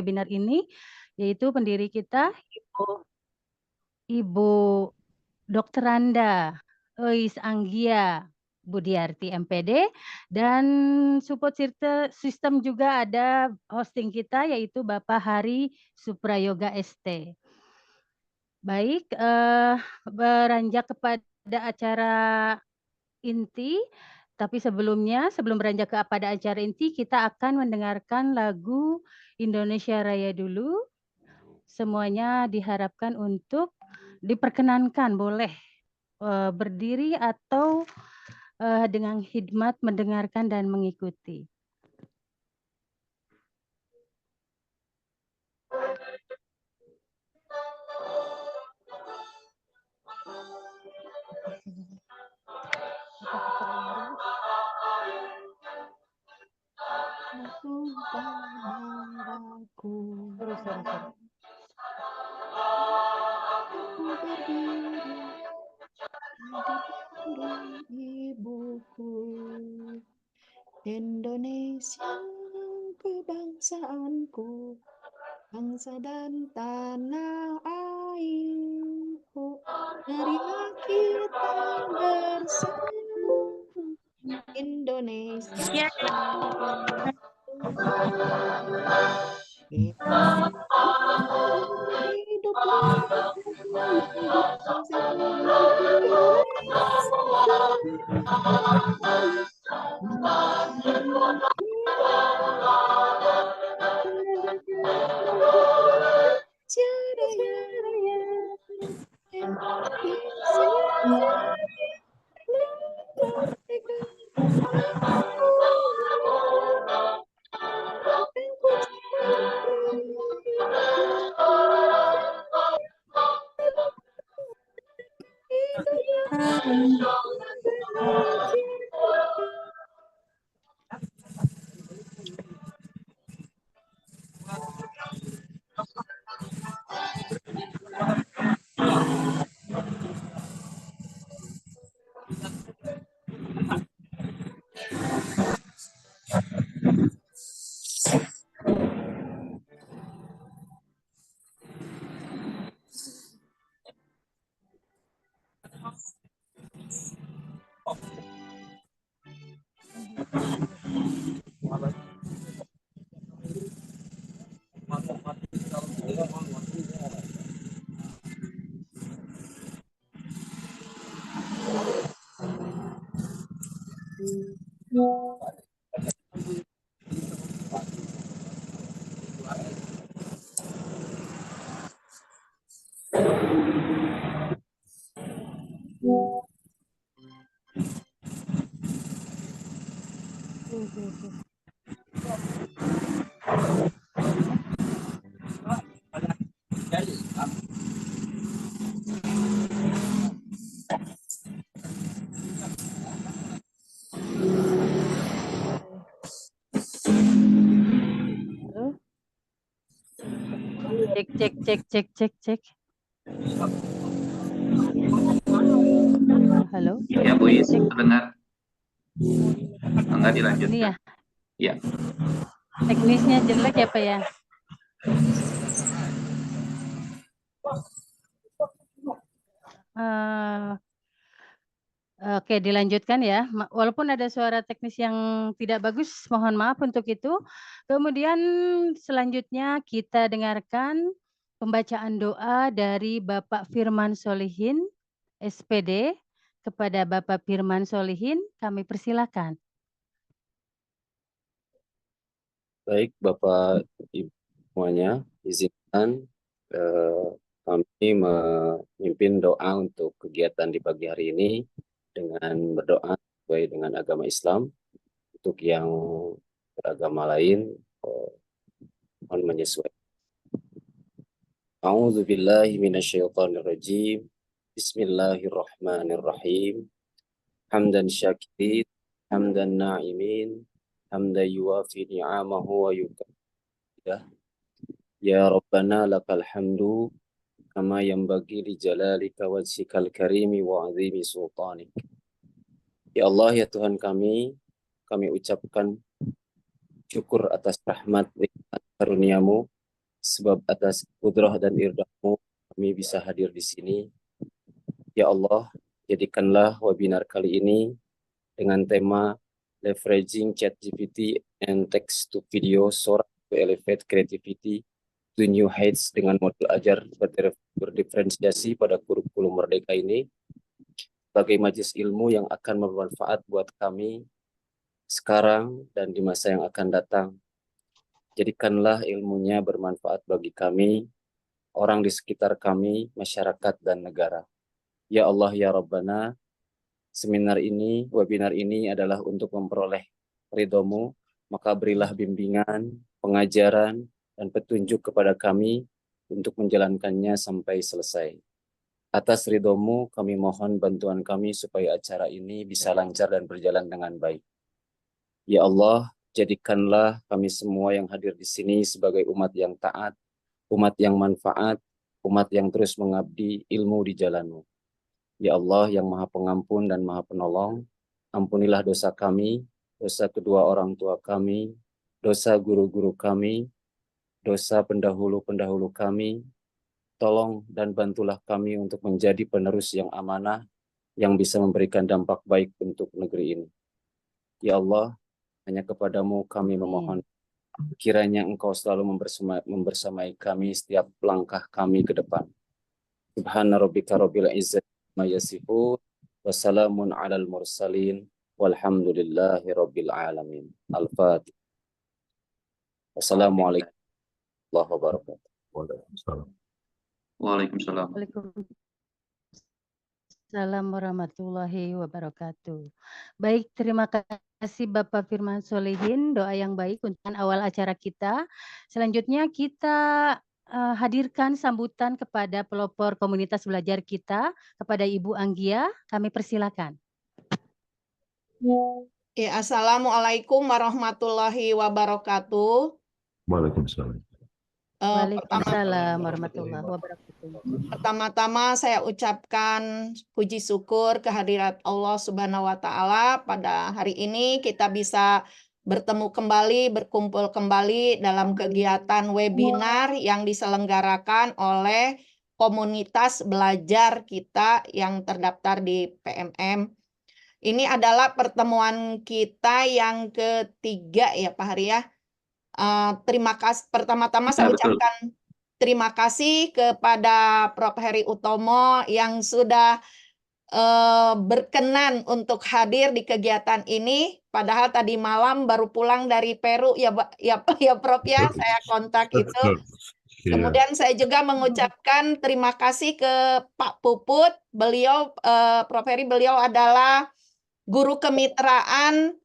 webinar ini, yaitu pendiri kita Ibu Dr. Randa Eis Anggia Budiarti MPD, dan support system juga ada hosting kita yaitu Bapak Hari Suprayoga ST. Baik, beranjak kepada acara inti, tapi sebelum beranjak pada acara inti, kita akan mendengarkan lagu Indonesia Raya dulu. Semuanya diharapkan untuk diperkenankan boleh berdiri atau dengan khidmat mendengarkan dan mengikuti. Ibuku Indonesia kebangsaanku, bangsa dan tanah airku, marilah kita bersama Indonesia. Cek. Halo. Ya, Bu Is, terdengar. Enggak dilanjutkan. Ini ya. Ya. Teknisnya jelek ya, Pak ya? Oke, dilanjutkan ya. Walaupun ada suara teknis yang tidak bagus, mohon maaf untuk itu. Kemudian selanjutnya kita dengarkan pembacaan doa dari Bapak Firman Solihin, SPD. Kepada Bapak Firman Solihin, kami persilakan. Baik, Bapak Ibu semuanya, izinkan kami memimpin doa untuk kegiatan di pagi hari ini dengan berdoa sesuai dengan agama Islam. Untuk yang beragama lain, mohon menyesuaikan. A'udzu billahi minasyaitonir rajim. Bismillahirrahmanirrahim. Hamdan syakirin, hamdan na'imin, hamdan yuwafi ni'amahu wa yukafi'ah. Ya Rabbana lakal hamdu kama yanbaghi li jalalika wajhikal karimi wa azimi sultanik. Ya Allah, ya Tuhan kami ucapkan syukur atas rahmat nikmat karuniamu sebab atas kudrah dan irdahmu kami bisa hadir di sini. Ya Allah, jadikanlah webinar kali ini dengan tema Leveraging ChatGPT and Text to Video Sora to Elevate Creativity to New Heights dengan modul ajar berdiferensiasi pada kurikulum Merdeka ini sebagai majelis ilmu yang akan bermanfaat buat kami sekarang dan di masa yang akan datang. Jadikanlah ilmunya bermanfaat bagi kami, orang di sekitar kami, masyarakat, dan negara. Ya Allah, ya Rabbana, webinar ini adalah untuk memperoleh ridho-Mu, maka berilah bimbingan, pengajaran, dan petunjuk kepada kami untuk menjalankannya sampai selesai. Atas ridho-Mu, kami mohon bantuan kami supaya acara ini bisa lancar dan berjalan dengan baik. Ya Allah, jadikanlah kami semua yang hadir di sini sebagai umat yang taat, umat yang manfaat, umat yang terus mengabdi ilmu di jalan-Mu. Ya Allah yang Maha Pengampun dan Maha Penolong, ampunilah dosa kami, dosa kedua orang tua kami, dosa guru-guru kami, dosa pendahulu-pendahulu kami. Tolong dan bantulah kami untuk menjadi penerus yang amanah, yang bisa memberikan dampak baik untuk negeri ini. Ya Allah, hanya kepadamu kami memohon, kiranya Engkau selalu membersamai kami setiap langkah kami ke depan. Subhana rabbika rabbil izzati amma yasifun, wassalamun alal mursalin, walhamdulillahi rabbil alamin. Al-Fatihah. Wassalamualaikum warahmatullahi wabarakatuh. Waalaikumsalam. Waalaikumsalam warahmatullahi wabarakatuh. Baik, terima kasih Bapak Firman Solihin, doa yang baik untuk awal acara kita. Selanjutnya kita hadirkan sambutan kepada pelopor komunitas belajar kita, kepada Ibu Anggia, kami persilakan. Ya, Assalamualaikum warahmatullahi wabarakatuh. Waalaikumsalam. Waalaikumsalam warahmatullahi wabarakatuh. Pertama-tama saya ucapkan puji syukur kehadirat Allah Subhanahu wa Ta'ala. Pada hari ini kita bisa bertemu kembali, berkumpul kembali dalam kegiatan webinar yang diselenggarakan oleh komunitas belajar kita yang terdaftar di PMM. Ini adalah pertemuan kita yang ketiga ya Pak Hari ya. Terima kasih. Pertama-tama saya ucapkan terima kasih kepada Prof. Heri Utomo yang sudah berkenan untuk hadir di kegiatan ini. Padahal tadi malam baru pulang dari Peru ya Prof ya, saya kontak itu. Kemudian saya juga mengucapkan terima kasih ke Pak Puput. Beliau Prof. Heri, beliau adalah guru kemitraan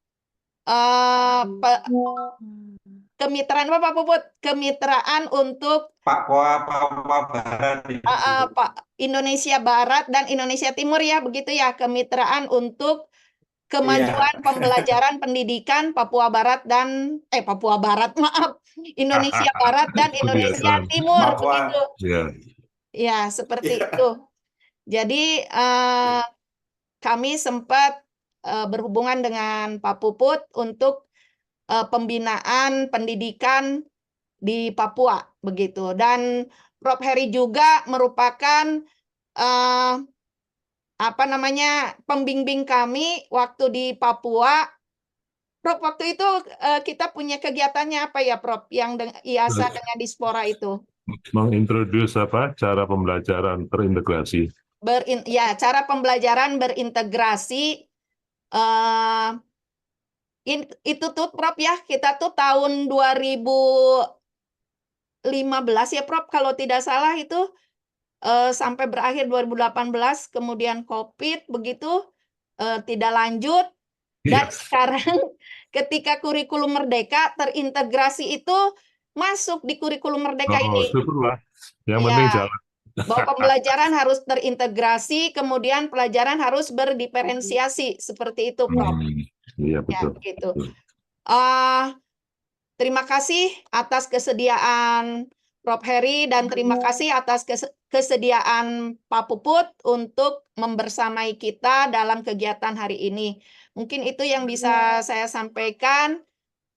kemitraan apa Pak Puput? Kemitraan untuk Papua Barat, Pak Indonesia Barat dan Indonesia Timur ya, begitu ya, kemitraan untuk kemajuan pembelajaran pendidikan Papua Barat dan Papua Barat, maaf, Indonesia Barat dan Indonesia Timur, begitu. Ya, seperti itu. Jadi kami sempat berhubungan dengan Pak Puput untuk pembinaan pendidikan di Papua begitu, dan Prof. Heri juga merupakan pembimbing kami waktu di Papua. Prof, waktu itu kita punya kegiatannya apa ya Prof, yang IASA dengan Dispora itu? Mengintroduce cara pembelajaran terintegrasi. Cara pembelajaran berintegrasi. Itu tuh Prof ya, kita tuh tahun 2015 ya Prof, kalau tidak salah itu sampai berakhir 2018, kemudian COVID begitu, tidak lanjut. Dan sekarang ketika kurikulum Merdeka terintegrasi itu masuk di kurikulum Merdeka ini. Syukurlah. Yang penting jalan. Bahwa pembelajaran harus terintegrasi, kemudian pelajaran harus berdiferensiasi, seperti itu Prof. Iya betul. Ya, gitu. Terima kasih atas kesediaan Prof. Heri dan terima kasih atas kesediaan Pak Puput untuk membersamai kita dalam kegiatan hari ini. Mungkin itu yang bisa saya sampaikan.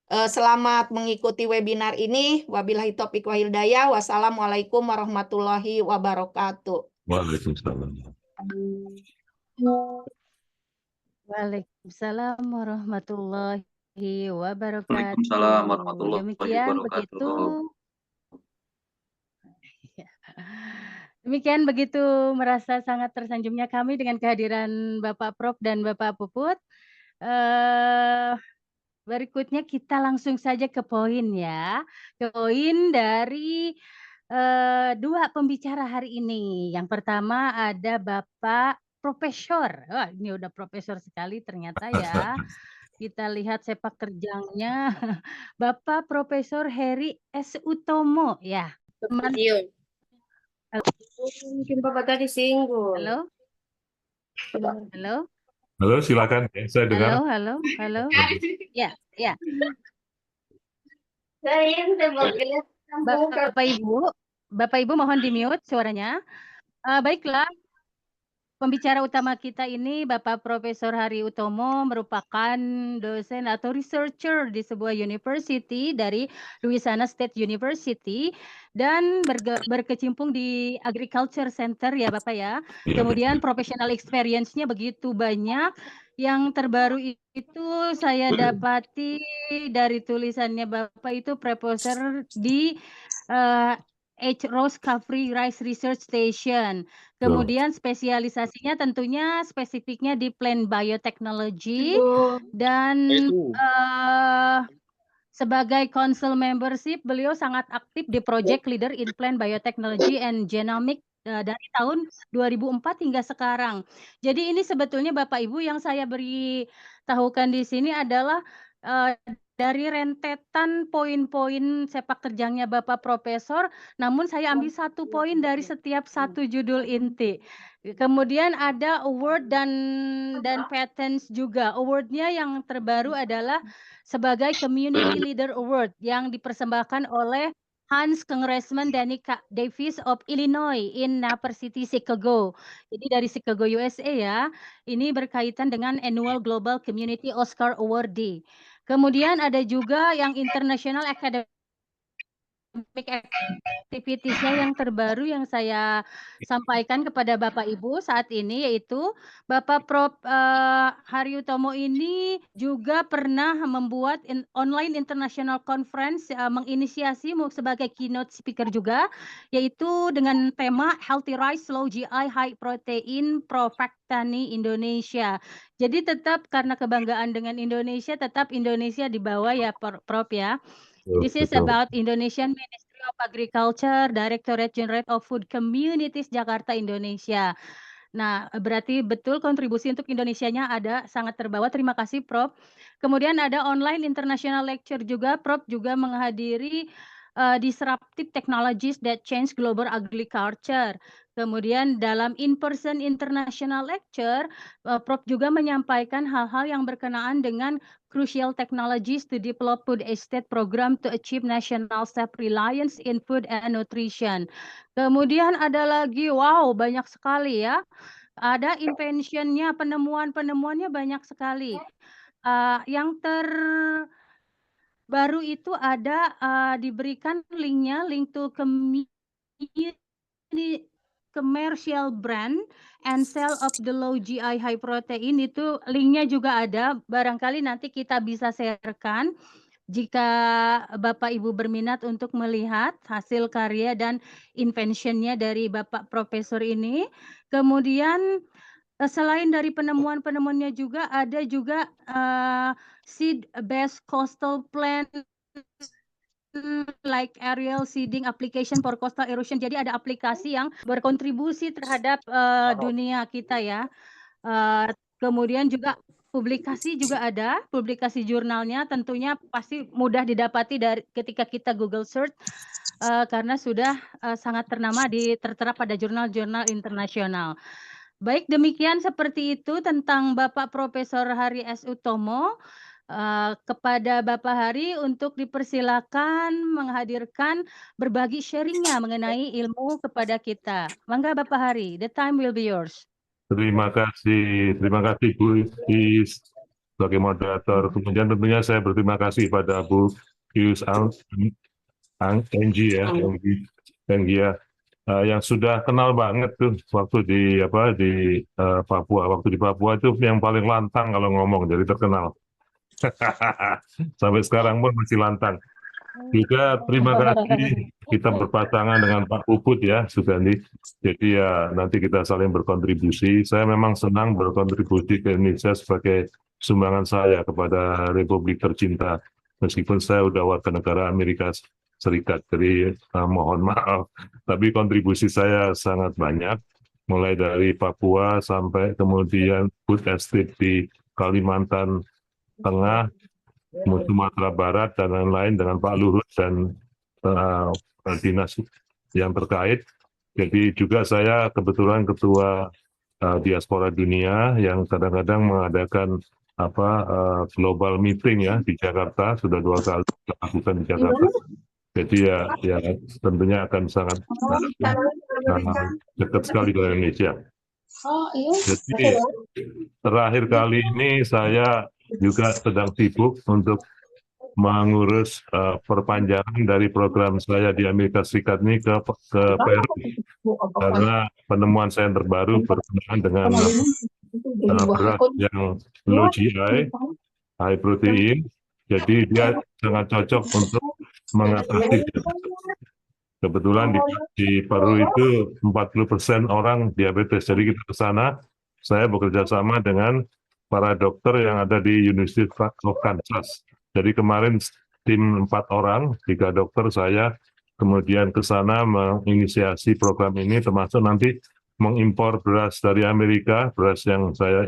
Selamat mengikuti webinar ini. Wabillahi taufiq wal hidayah. Wassalamualaikum warahmatullahi wabarakatuh. Waalaikumsalam. Waalaikumsalam warahmatullahi wabarakatuh. Waalaikumsalam warahmatullahi Demikian begitu. wabarakatuh. Demikian begitu merasa sangat tersanjungnya kami dengan kehadiran Bapak Prof dan Bapak Puput. Berikutnya kita langsung saja ke poin ya. Ke poin dari dua pembicara hari ini. Yang pertama ada Bapak Profesor. Wah, ini udah profesor sekali ternyata ya. Kita lihat sepak terjangnya. Bapak Profesor Heri S. Utomo ya. Mungkin Bapak tadi singgung. Halo. Halo. Halo, silakan. Saya dengar. Halo. Ya. Bapak Ibu mohon di-mute suaranya. Baiklah. Pembicara utama kita ini Bapak Profesor Hari Utomo merupakan dosen atau researcher di sebuah university dari Louisiana State University dan berkecimpung di Agriculture Center ya Bapak ya. Kemudian professional experience-nya begitu banyak. Yang terbaru itu saya dapati dari tulisannya Bapak itu profesor di H. Rose Caffrey Rice Research Station. Kemudian spesialisasinya tentunya spesifiknya di plant biotechnology dan sebagai council membership beliau sangat aktif di project leader in plant biotechnology and genomic dari tahun 2004 hingga sekarang. Jadi ini sebetulnya Bapak Ibu yang saya beritahukan di sini adalah dari rentetan poin-poin sepak terjangnya Bapak Profesor, namun saya ambil satu poin dari setiap satu judul inti. Kemudian ada award dan patents juga. Awardnya yang terbaru adalah sebagai Community Leader Award yang dipersembahkan oleh Hans Congressman Danny Davis of Illinois in Naper City, Chicago. Jadi dari Chicago, USA ya. Ini berkaitan dengan Annual Global Community Oscar Awardee. Kemudian ada juga yang International Academic Activities-nya yang terbaru yang saya sampaikan kepada Bapak Ibu saat ini yaitu Bapak Prof. Hari Utomo ini juga pernah membuat online international conference menginisiasi sebagai keynote speaker juga yaitu dengan tema Healthy Rice Low GI High Protein Profactani Indonesia. Jadi tetap karena kebanggaan dengan Indonesia tetap Indonesia di bawah ya Prof ya. This is about Indonesian Ministry of Agriculture, Directorate General of Food Communities Jakarta, Indonesia. Nah, berarti betul kontribusi untuk Indonesianya ada sangat terbawa. Terima kasih, Prof. Kemudian ada online international lecture juga. Prof juga menghadiri Disruptive Technologies that Change Global Agriculture. Kemudian dalam in-person international lecture, Prof juga menyampaikan hal-hal yang berkenaan dengan crucial technologies to develop food estate program to achieve national self-reliance in food and nutrition. Kemudian ada lagi, wow, banyak sekali ya. Ada invention-nya, penemuan-penemuannya banyak sekali. Yang terbaru itu ada diberikan linknya, link to commercial brand and sale of the low GI high protein itu linknya juga ada. Barangkali nanti kita bisa sharekan jika Bapak Ibu berminat untuk melihat hasil karya dan invention-nya dari Bapak Profesor ini. Kemudian selain dari penemuan-penemuannya juga ada juga seed based coastal plant like aerial seeding application for coastal erosion. Jadi ada aplikasi yang berkontribusi terhadap dunia kita ya. Kemudian juga publikasi juga ada, publikasi jurnalnya tentunya pasti mudah didapati dari ketika kita Google search karena sudah sangat ternama tertera pada jurnal-jurnal internasional. Baik, demikian seperti itu tentang Bapak Profesor Hari S. Utomo. Kepada Bapak Hari untuk dipersilakan menghadirkan berbagi sharingnya mengenai ilmu kepada kita. Mangga Bapak Hari, the time will be yours. Terima kasih Bu Isis. sebagai moderator. Kemudian tentunya saya berterima kasih pada Bu Yus Anggi ya, Anggi ya, yang sudah kenal banget tuh waktu di Papua. Waktu di Papua itu yang paling lantang kalau ngomong, jadi terkenal. Sampai sekarang pun masih lantang. Juga terima kasih kita berpasangan dengan Pak Puput ya, Sugandi. Jadi ya nanti kita saling berkontribusi. Saya memang senang berkontribusi ke Indonesia sebagai sumbangan saya kepada Republik tercinta. Meskipun saya udah warga negara Amerika Serikat, jadi mohon maaf. Tapi kontribusi saya sangat banyak, mulai dari Papua sampai kemudian food estate di Kalimantan Tengah, Sumatera Barat dan lain-lain dengan Pak Luhut dan dinas yang terkait. Jadi juga saya kebetulan ketua diaspora dunia yang kadang-kadang mengadakan global meeting ya di Jakarta, sudah 2 kali kita lakukan di Jakarta. Jadi ya tentunya akan sangat dekat sekali dengan Indonesia. Jadi terakhir kali ini saya juga sedang sibuk untuk mengurus perpanjangan dari program saya di Amerika Serikat ini ke Peru, karena penemuan saya yang terbaru berkenaan dengan beras yang low GI, high protein, jadi dia sangat cocok untuk mengatasi diabetes. Kebetulan di Peru itu 40% orang diabetes, jadi kita ke sana, saya bekerja sama dengan para dokter yang ada di University of Kansas. Jadi kemarin tim 4 orang, 3 dokter saya, kemudian ke sana menginisiasi program ini, termasuk nanti mengimpor beras dari Amerika, beras yang saya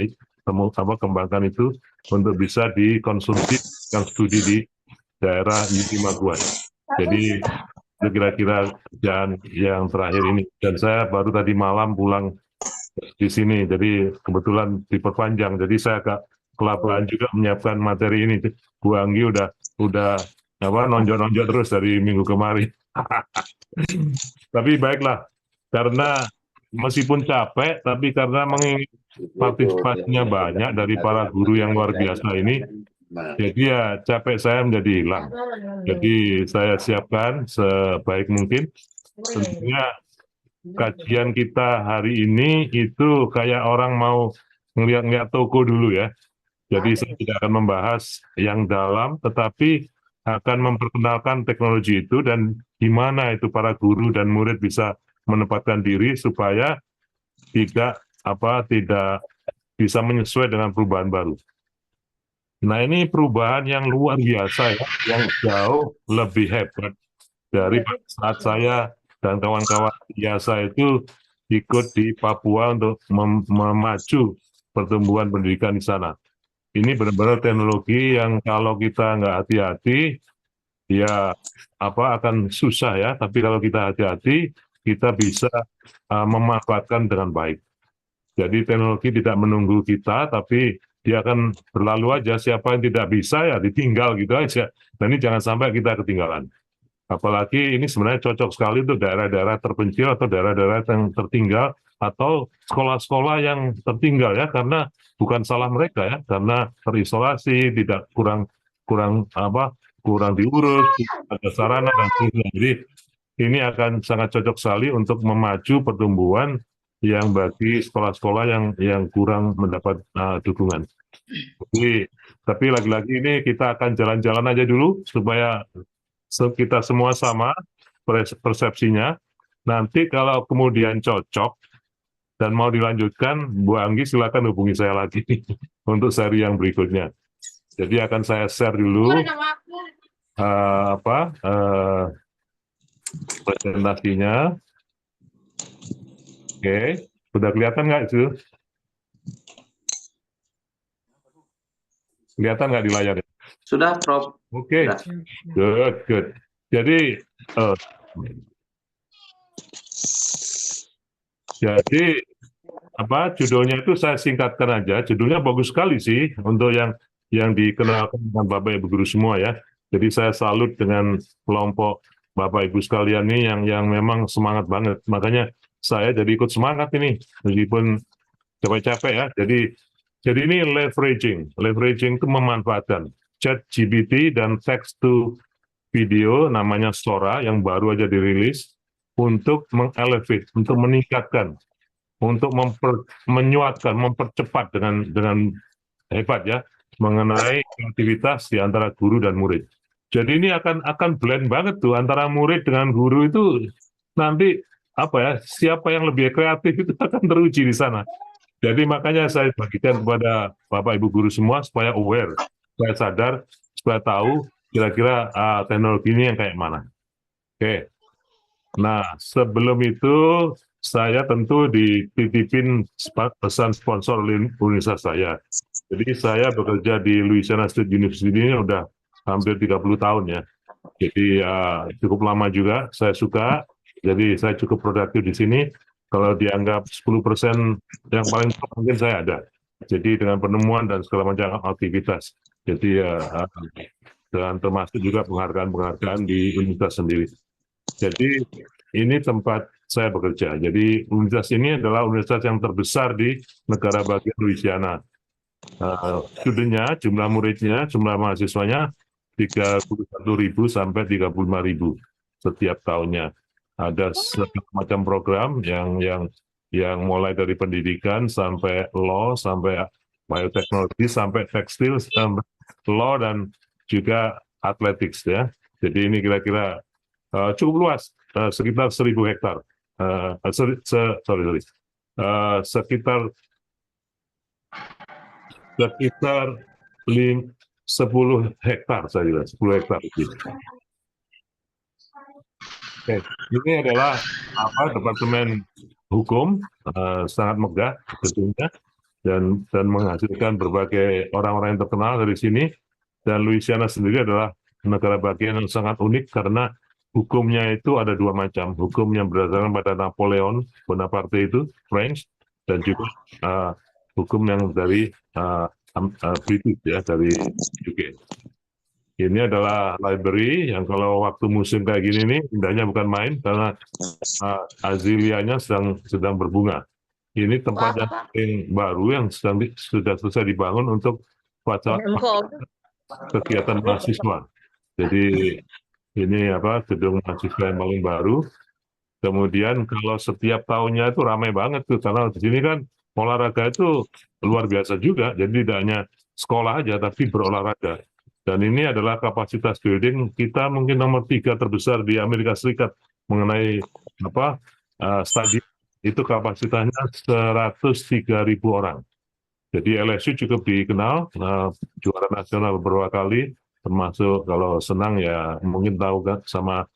kembangkan itu, untuk bisa dikonsumsi dan studi di daerah Yutimaguan. Jadi itu kira-kira kerjaan yang terakhir ini. Dan saya baru tadi malam pulang di sini, jadi kebetulan diperpanjang, jadi saya agak kelaparan juga menyiapkan materi ini. Bu Anggi udah nonjok-nonjok terus dari minggu kemarin. Tapi baiklah, karena meskipun capek, tapi karena partisipasinya banyak dari para guru yang luar biasa ini, jadi ya capek saya menjadi hilang. Jadi saya siapkan sebaik mungkin. Tentunya kajian kita hari ini itu kayak orang mau ngeliat toko dulu ya. Jadi saya tidak akan membahas yang dalam, tetapi akan memperkenalkan teknologi itu dan gimana itu para guru dan murid bisa menempatkan diri supaya tidak bisa menyesuaikan dengan perubahan baru. Nah, ini perubahan yang luar biasa ya, yang jauh lebih hebat dari saat saya dan kawan-kawan biasa itu ikut di Papua untuk memacu pertumbuhan pendidikan di sana. Ini benar-benar teknologi yang kalau kita nggak hati-hati, ya akan susah ya. Tapi kalau kita hati-hati, kita bisa memanfaatkan dengan baik. Jadi teknologi tidak menunggu kita, tapi dia akan berlalu aja. Siapa yang tidak bisa ya ditinggal gitu aja. Dan ini jangan sampai kita ketinggalan. Apalagi ini sebenarnya cocok sekali untuk daerah-daerah terpencil atau daerah-daerah yang tertinggal atau sekolah-sekolah yang tertinggal ya, karena bukan salah mereka ya, karena terisolasi, tidak kurang diurus, ada sarana dan sebagainya. Jadi ini akan sangat cocok sekali untuk memacu pertumbuhan yang bagi sekolah-sekolah yang kurang mendapat dukungan. Jadi, tapi lagi-lagi ini kita akan jalan-jalan aja dulu supaya kita semua sama persepsinya. Nanti kalau kemudian cocok dan mau dilanjutkan, Bu Anggi silakan hubungi saya lagi untuk seri yang berikutnya. Jadi akan saya share dulu presentasinya. Oke, sudah kelihatan nggak itu? Kelihatan nggak di layar? Sudah, Prof. Oke, good. Jadi judulnya itu saya singkatkan aja. Judulnya bagus sekali sih untuk yang dikenalkan dengan Bapak Ibu guru semua ya. Jadi saya salut dengan kelompok Bapak Ibu sekalian ini yang memang semangat banget. Makanya saya jadi ikut semangat ini meskipun capek-capek ya. Jadi Jadi ini leveraging. Leveraging itu memanfaatkan ChatGPT dan text to video namanya Sora yang baru aja dirilis untuk mengelevate, untuk meningkatkan, untuk menyuatkan, mempercepat dengan hebat ya mengenai aktivitas di antara guru dan murid. Jadi ini akan blend banget tuh antara murid dengan guru itu nanti apa ya, siapa yang lebih kreatif itu akan teruji di sana. Jadi makanya saya bagikan kepada Bapak Ibu guru semua supaya aware, supaya sadar, supaya tahu kira-kira teknologi ini yang kayak mana. Oke. Nah, sebelum itu saya tentu dititipin pesan sponsor universitas saya. Jadi saya bekerja di Louisiana State University ini udah hampir 30 tahun ya. Jadi cukup lama juga, saya suka. Jadi saya cukup produktif di sini. Kalau dianggap 10% yang paling mungkin saya ada. Jadi dengan penemuan dan segala macam aktivitas. Jadi dan termasuk juga penghargaan-penghargaan di universitas sendiri. Jadi ini tempat saya bekerja. Jadi universitas ini adalah universitas yang terbesar di negara bagian Louisiana. Studennya, jumlah muridnya, jumlah mahasiswanya 31.000 sampai 35.000 setiap tahunnya. Ada semacam program yang mulai dari pendidikan sampai law, sampai bioteknologi, sampai tekstil, sampai law dan juga athletics ya. Jadi ini kira-kira cukup luas, sekitar 1.000 hektar. Sekitar 10 hektar saya bilang, 10 hektar. Oke, ini adalah Departemen Hukum, sangat megah tentunya dan menghasilkan berbagai orang-orang yang terkenal dari sini. Dan Louisiana sendiri adalah negara bagian yang sangat unik karena hukumnya itu ada dua macam. Hukum yang berdasarkan pada Napoleon Bonaparte itu, French, dan juga hukum yang dari British ya, dari UK. Ini adalah library yang kalau waktu musim kayak gini nih, indahnya bukan main karena azilianya sedang berbunga. Ini tempat yang baru yang sudah selesai dibangun untuk kegiatan mahasiswa. Jadi ini gedung mahasiswa yang paling baru. Kemudian kalau setiap tahunnya itu ramai banget tuh karena di sini kan olahraga itu luar biasa juga. Jadi tidak hanya sekolah aja tapi berolahraga. Dan ini adalah kapasitas building kita mungkin nomor 3 terbesar di Amerika Serikat mengenai stadion itu kapasitasnya 103.000 orang. Jadi LSU cukup dikenal, juara nasional beberapa kali, termasuk kalau senang ya mungkin tahu kan sama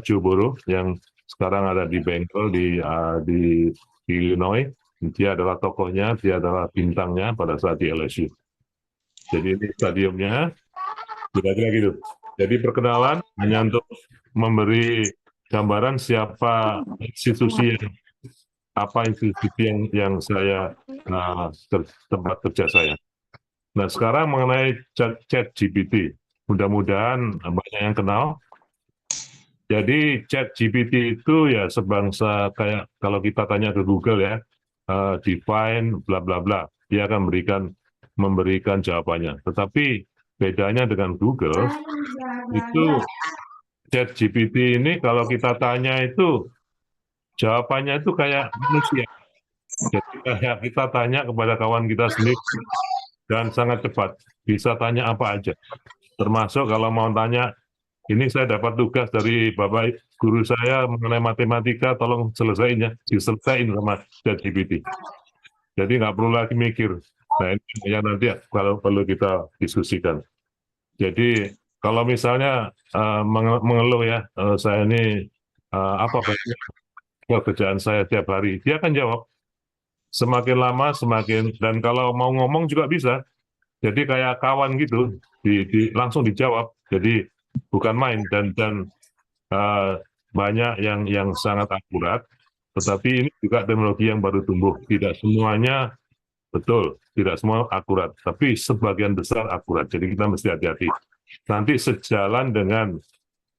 Joe Burrow yang sekarang ada di Bengal di Illinois. Dia adalah tokohnya, dia adalah bintangnya pada saat di LSU. Jadi ini stadiumnya, kira-kira gitu. Jadi perkenalan hanya untuk memberi gambaran siapa institusi yang saya tempat kerja saya. Nah sekarang mengenai ChatGPT, mudah-mudahan banyak yang kenal. Jadi ChatGPT itu ya sebangsa kayak kalau kita tanya ke Google ya, define bla bla bla, dia akan memberikan jawabannya. Tetapi bedanya dengan Google itu ChatGPT ini kalau kita tanya itu jawabannya itu kayak manusia. Jadi kayak kita tanya kepada kawan kita sendiri dan sangat cepat. Bisa tanya apa aja. Termasuk kalau mau tanya, ini saya dapat tugas dari Bapak guru saya mengenai matematika, tolong selesaiin ya. Diselesaiin sama ChatGPT. Jadi nggak perlu lagi mikir. Nah ini yang nanti kalau perlu kita diskusikan. Jadi kalau misalnya mengeluh ya, saya ini apa baiknya pekerjaan saya tiap hari, dia akan jawab. Semakin lama semakin, dan kalau mau ngomong juga bisa. Jadi kayak kawan gitu, langsung dijawab. Jadi bukan main dan banyak yang sangat akurat. Tetapi ini juga teknologi yang baru tumbuh. Tidak semuanya betul, tidak semua akurat, tapi sebagian besar akurat. Jadi kita mesti hati-hati. Nanti sejalan dengan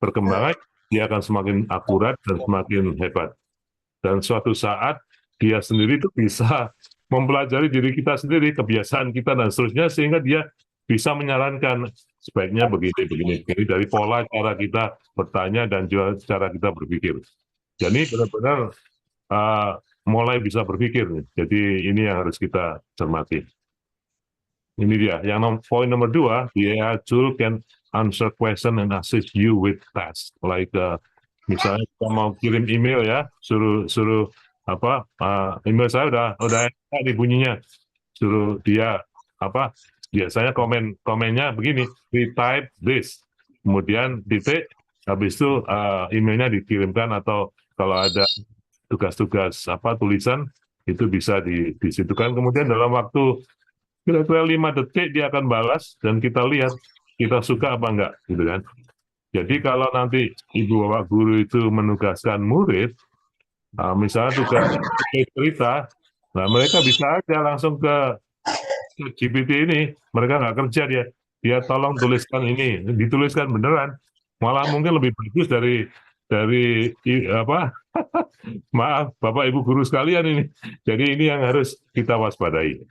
perkembangan, dia akan semakin akurat dan semakin hebat. Dan suatu saat dia sendiri itu bisa mempelajari diri kita sendiri, kebiasaan kita dan seterusnya, sehingga dia bisa menyarankan sebaiknya begini dari pola cara kita bertanya dan juga cara kita berpikir. Jadi benar-benar mulai bisa berpikir nih. Jadi ini yang harus kita cermati. Ini dia. Yang poin nomor 2, the AI tool can answer question and assist you with tasks. Like misalnya kita mau kirim email ya, suruh email saya udah enak nih bunyinya. Suruh dia biasanya komennya begini, retype this, kemudian titik, habis itu emailnya dikirimkan, atau kalau ada tugas-tugas tulisan itu bisa disitukan, kemudian dalam waktu kira-kira 5 detik dia akan balas dan kita lihat kita suka apa enggak, gitu kan. Jadi kalau nanti ibu bapak guru itu menugaskan murid, misalnya tugas cerita, nah mereka bisa aja langsung ke GPT ini, mereka nggak kerja, dia tolong tuliskan ini, dituliskan beneran, malah mungkin lebih bagus dari maaf bapak ibu guru sekalian ini. Jadi ini yang harus kita waspadai.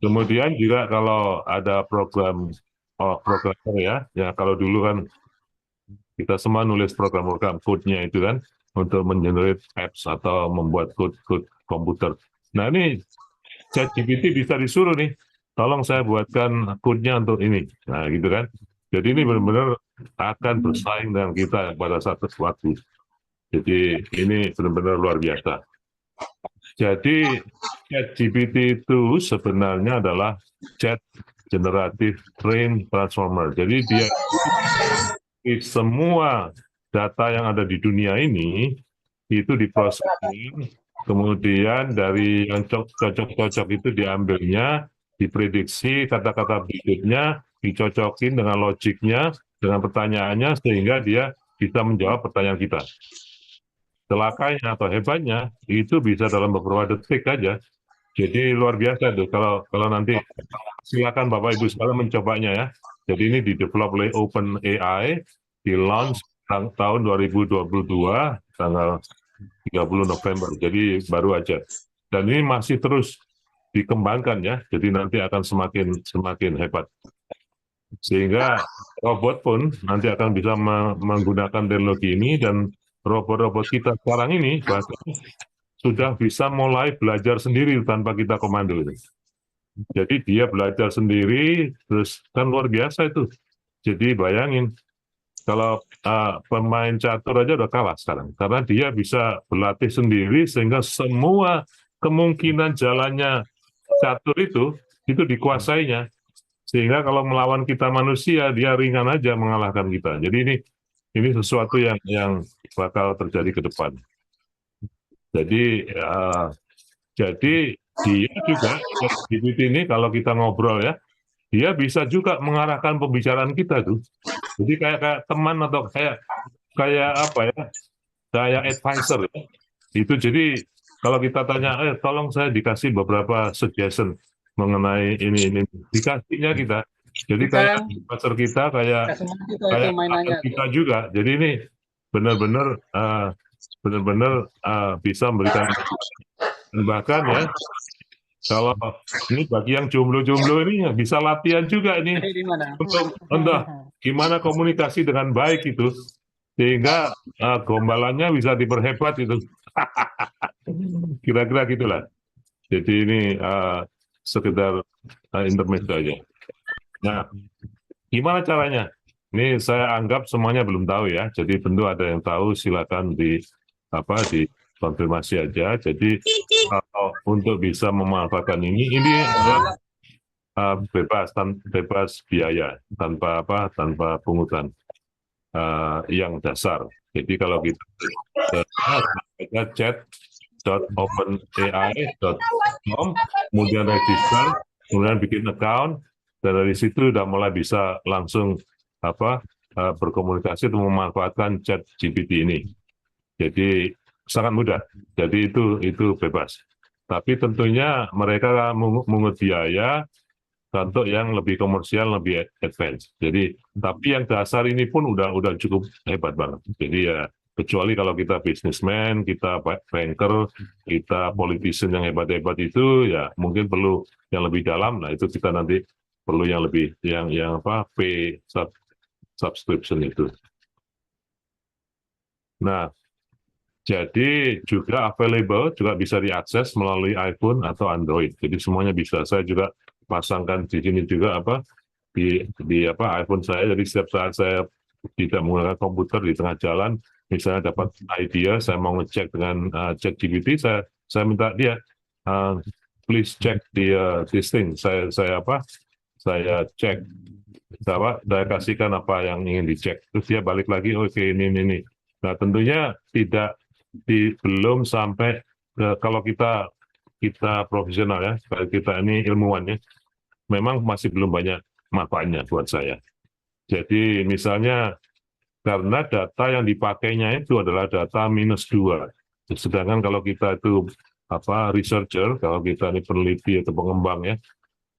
Kemudian juga kalau ada programmer ya kalau dulu kan kita semua nulis program code-nya itu kan untuk mengenerate apps atau membuat code komputer. Nah ini ChatGPT bisa disuruh nih, tolong saya buatkan code-nya untuk ini. Nah gitu kan. Jadi ini benar-benar akan bersaing dengan kita pada satu waktu. Jadi ini benar-benar luar biasa. Jadi ChatGPT itu sebenarnya adalah Chat Generative Train Transformer. Jadi dia semua data yang ada di dunia ini itu diproses, kemudian dari yang cocok-cocok itu diambilnya, diprediksi kata-kata berikutnya, dicocokin dengan logiknya, dengan pertanyaannya, sehingga dia bisa menjawab pertanyaan kita. Celakanya atau hebatnya, itu bisa dalam beberapa detik aja. Jadi luar biasa tuh, kalau nanti silakan Bapak Ibu sekalian mencobanya ya. Jadi ini di-develop oleh OpenAI, di-launch tahun 2022, tanggal 30 November, jadi baru aja. Dan ini masih terus dikembangkan ya, jadi nanti akan semakin hebat. Sehingga robot pun nanti akan bisa menggunakan teknologi ini, dan robot-robot kita sekarang ini bahkan sudah bisa mulai belajar sendiri tanpa kita komando. Jadi dia belajar sendiri, terus kan luar biasa itu. Jadi bayangin, kalau pemain catur aja udah kalah sekarang, karena dia bisa berlatih sendiri sehingga semua kemungkinan jalannya catur itu dikuasainya, sehingga kalau melawan kita manusia dia ringan aja mengalahkan kita. Jadi ini sesuatu yang bakal terjadi ke depan. Jadi dia juga GPT ini kalau kita ngobrol ya, dia bisa juga mengarahkan pembicaraan kita tuh. Jadi kayak teman atau kayak apa ya? Kayak advisor ya. Itu jadi kalau kita tanya, tolong saya dikasih beberapa suggestion mengenai ini dikasihnya kita. Jadi kayak advisor kita, kayak kita juga. Jadi ini benar-benar bisa memberikan, dan bahkan ya kalau ini bagi yang jomblo-jomblo ini bisa latihan juga ini untuk gimana komunikasi dengan baik itu, sehingga gombalannya bisa diperhebat itu. Kira-kira gitulah. Jadi ini sekedar intermezzo aja. Nah, gimana caranya? Ini saya anggap semuanya belum tahu ya. Jadi tentu ada yang tahu, silakan dikonfirmasi aja. Jadi untuk bisa memanfaatkan ini adalah bebas biaya, tanpa pungutan yang dasar. Jadi kalau kita chat.openai.com, kemudian register, kemudian bikin account, dan dari situ udah mulai bisa langsung berkomunikasi untuk memanfaatkan chat GPT ini. Jadi sangat mudah. Jadi itu bebas. Tapi tentunya mereka mengungut biaya untuk yang lebih komersial, lebih advance. Jadi tapi yang dasar ini pun udah cukup hebat banget. Jadi ya Kecuali kalau kita businessman, kita banker, kita politician yang hebat-hebat itu, ya mungkin perlu yang lebih dalam. Nah itu kita nanti perlu yang lebih, yang apa, pay subscription itu. Nah, jadi juga available, juga bisa diakses melalui iPhone atau Android. Jadi semuanya bisa. Saya juga pasangkan di sini juga apa di apa iPhone saya. Jadi setiap saat saya tidak menggunakan komputer di tengah jalan, misalnya dapat idea, saya mau ngecek dengan ChatGPT, saya minta dia please check this thing. Saya cek, saya kasihkan apa yang ingin dicek. Terus dia balik lagi, oke ini. Nah tentunya belum sampai kalau kita profesional ya, kalau kita ini ilmuwan ya, memang masih belum banyak manfaatnya buat saya. Jadi misalnya karena data yang dipakainya itu adalah data -2. Sedangkan kalau kita itu researcher, kalau kita ini peneliti atau pengembang ya,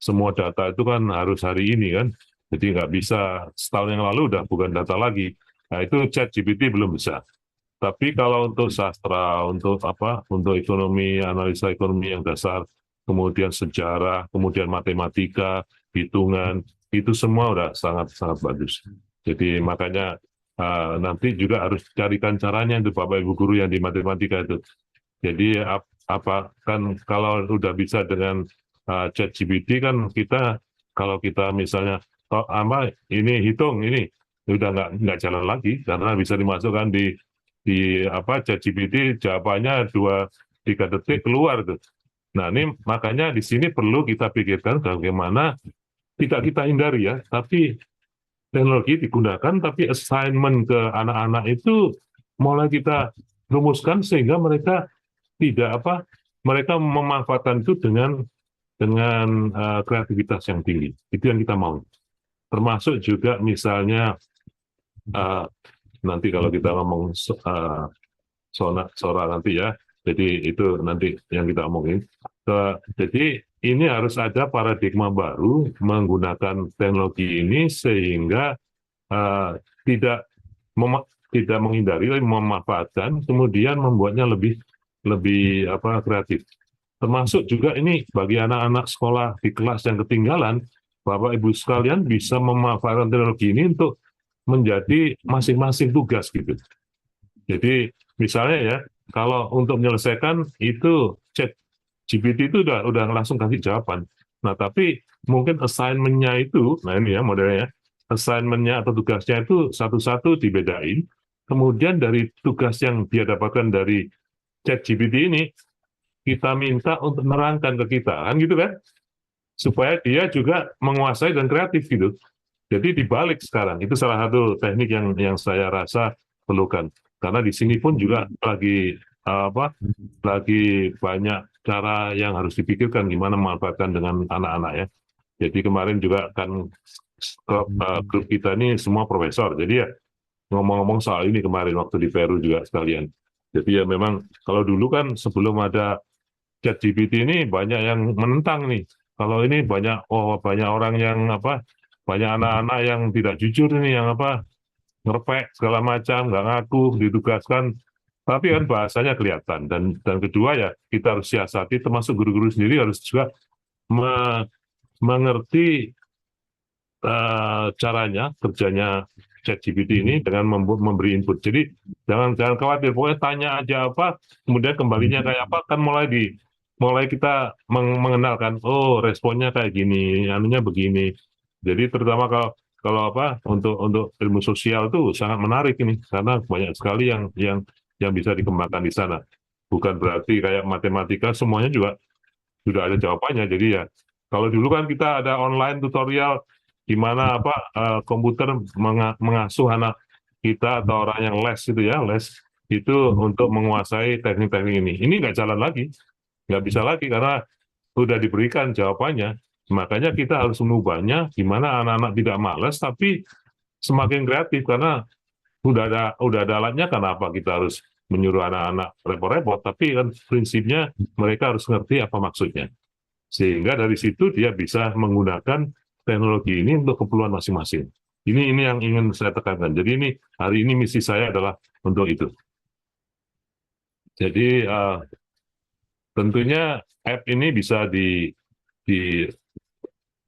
semua data itu kan harus hari ini kan. Jadi nggak bisa setahun yang lalu udah bukan data lagi. Nah itu ChatGPT belum bisa. Tapi kalau untuk sastra, untuk ekonomi, analisa ekonomi yang dasar, kemudian sejarah, kemudian matematika, hitungan, itu semua udah sangat bagus. Jadi makanya nanti juga harus carikan caranya untuk Bapak Ibu guru yang di matematika itu. Jadi kan kalau udah bisa dengan ChatGPT kan kalau kita misalnya ini hitung ini udah nggak jalan lagi karena bisa dimasukkan di ChatGPT, jawabannya 2-3 detik keluar tuh. Nah ini makanya di sini perlu kita pikirkan bagaimana tidak kita hindari ya, tapi teknologi digunakan, tapi assignment ke anak-anak itu mulai kita rumuskan sehingga mereka mereka memanfaatkan itu dengan kreativitas yang tinggi. Itu yang kita mau. Termasuk juga misalnya nanti kalau kita ngomong Sora nanti ya, jadi itu nanti yang kita omongin. Jadi ini harus ada paradigma baru menggunakan teknologi ini sehingga tidak menghindari, tapi memanfaatkan, kemudian membuatnya lebih kreatif. Termasuk juga ini bagi anak-anak sekolah di kelas yang ketinggalan, Bapak Ibu sekalian bisa memanfaatkan teknologi ini untuk menjadi masing-masing tugas gitu. Jadi misalnya ya, kalau untuk menyelesaikan itu ChatGPT itu udah langsung kasih jawaban. Nah tapi mungkin assignment-nya itu, nah ini ya modelnya, assignment-nya atau tugasnya itu satu-satu dibedain. Kemudian dari tugas yang dia dapatkan dari ChatGPT ini, kita minta untuk menerangkan ke kita, kan gitu kan? Supaya dia juga menguasai dan kreatif gitu. Jadi dibalik sekarang, itu salah satu teknik yang saya rasa perlukan. Karena di sini pun juga lagi banyak cara yang harus dipikirkan gimana memanfaatkan dengan anak-anak ya. Jadi kemarin juga kan grup kita ini semua profesor. Jadi ya ngomong-ngomong soal ini kemarin waktu di Peru juga sekalian. Jadi ya memang kalau dulu kan sebelum ada ChatGPT ini banyak yang menentang nih. Kalau ini banyak orang yang banyak anak-anak yang tidak jujur ini, yang ngerepek segala macam, nggak ngaku, ditugaskan. Tapi kan bahasanya kelihatan. Dan kedua ya kita harus siasati, termasuk guru-guru sendiri harus juga mengerti caranya, kerjanya ChatGPT ini dengan memberi input. Jadi jangan khawatir, pokoknya tanya aja apa, kemudian kembalinya kayak apa, kan mulai kita mengenalkan, oh responnya kayak gini, anunya begini. Jadi terutama kalau untuk ilmu sosial itu sangat menarik ini karena banyak sekali yang bisa dikembangkan di sana. Bukan berarti kayak matematika semuanya juga sudah ada jawabannya. Jadi ya kalau dulu kan kita ada online tutorial gimana komputer mengasuh anak kita atau orang yang les itu untuk menguasai teknik-teknik ini. Ini nggak jalan lagi, nggak bisa lagi karena sudah diberikan jawabannya. Makanya kita harus mengubahnya gimana anak-anak tidak malas tapi semakin kreatif karena udah ada alatnya. Kenapa kita harus menyuruh anak-anak repot-repot? Tapi kan prinsipnya mereka harus ngerti apa maksudnya. Sehingga dari situ dia bisa menggunakan teknologi ini untuk keperluan masing-masing. Ini yang ingin saya tekankan. Jadi hari ini misi saya adalah untuk itu. Jadi tentunya app ini bisa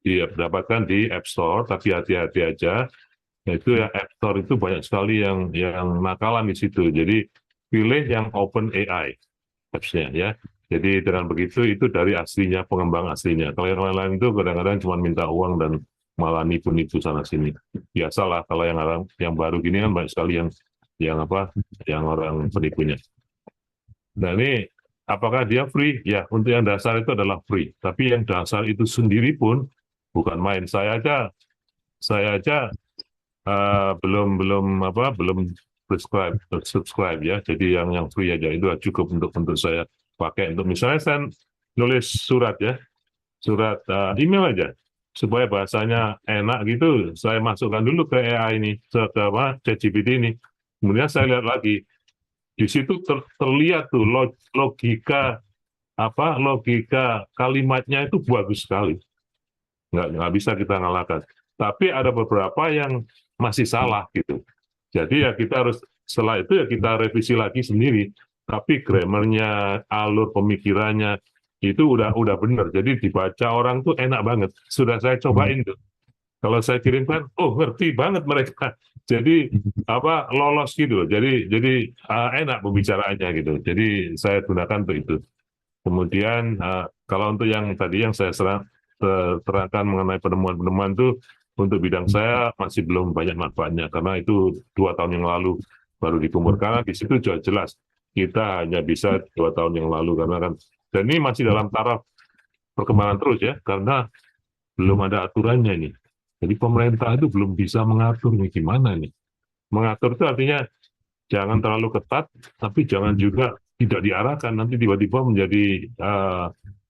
didapatkan di App Store, tapi hati-hati aja. Yaitu ya App Store itu banyak sekali yang nakalan di situ. Jadi pilih yang Open AI apps-nya ya. Jadi dengan begitu itu dari aslinya, pengembang aslinya. Kalau yang lain-lain itu kadang-kadang cuma minta uang dan malah nipu-nipu sana sini. Biasalah kalau yang baru gini kan banyak sekali yang orang penipunya. Nah ini apakah dia free? Ya, untuk yang dasar itu adalah free. Tapi yang dasar itu sendiri pun bukan main. Saya aja belum subscribe ya. Jadi yang free aja itu cukup untuk saya pakai. Untuk misalnya saya nulis surat ya, surat email aja supaya bahasanya enak gitu. Saya masukkan dulu ke AI ini, ke ChatGPT ini. Kemudian saya lihat lagi di situ terlihat tuh logika kalimatnya itu bagus sekali. Nggak bisa kita ngalahkan. Tapi ada beberapa yang masih salah gitu. Jadi ya kita harus setelah itu ya kita revisi lagi sendiri. Tapi grammarnya, alur pemikirannya itu udah benar. Jadi dibaca orang tuh enak banget. Sudah saya cobain tuh. Kalau saya kirimkan, ngerti banget mereka. Jadi lolos gitu. Jadi enak pembicaraannya gitu. Jadi saya gunakan untuk itu. Kemudian kalau untuk yang tadi yang saya terangkan mengenai penemuan-penemuan itu untuk bidang saya masih belum banyak manfaatnya karena itu 2 tahun yang lalu baru dikumpulkan. Karena di situ jelas kita hanya bisa 2 tahun yang lalu karena kan dan ini masih dalam taraf perkembangan terus ya karena belum ada aturannya ini. Jadi pemerintah itu belum bisa mengatur nih gimana nih. Mengatur itu artinya jangan terlalu ketat tapi jangan juga tidak diarahkan nanti tiba-tiba menjadi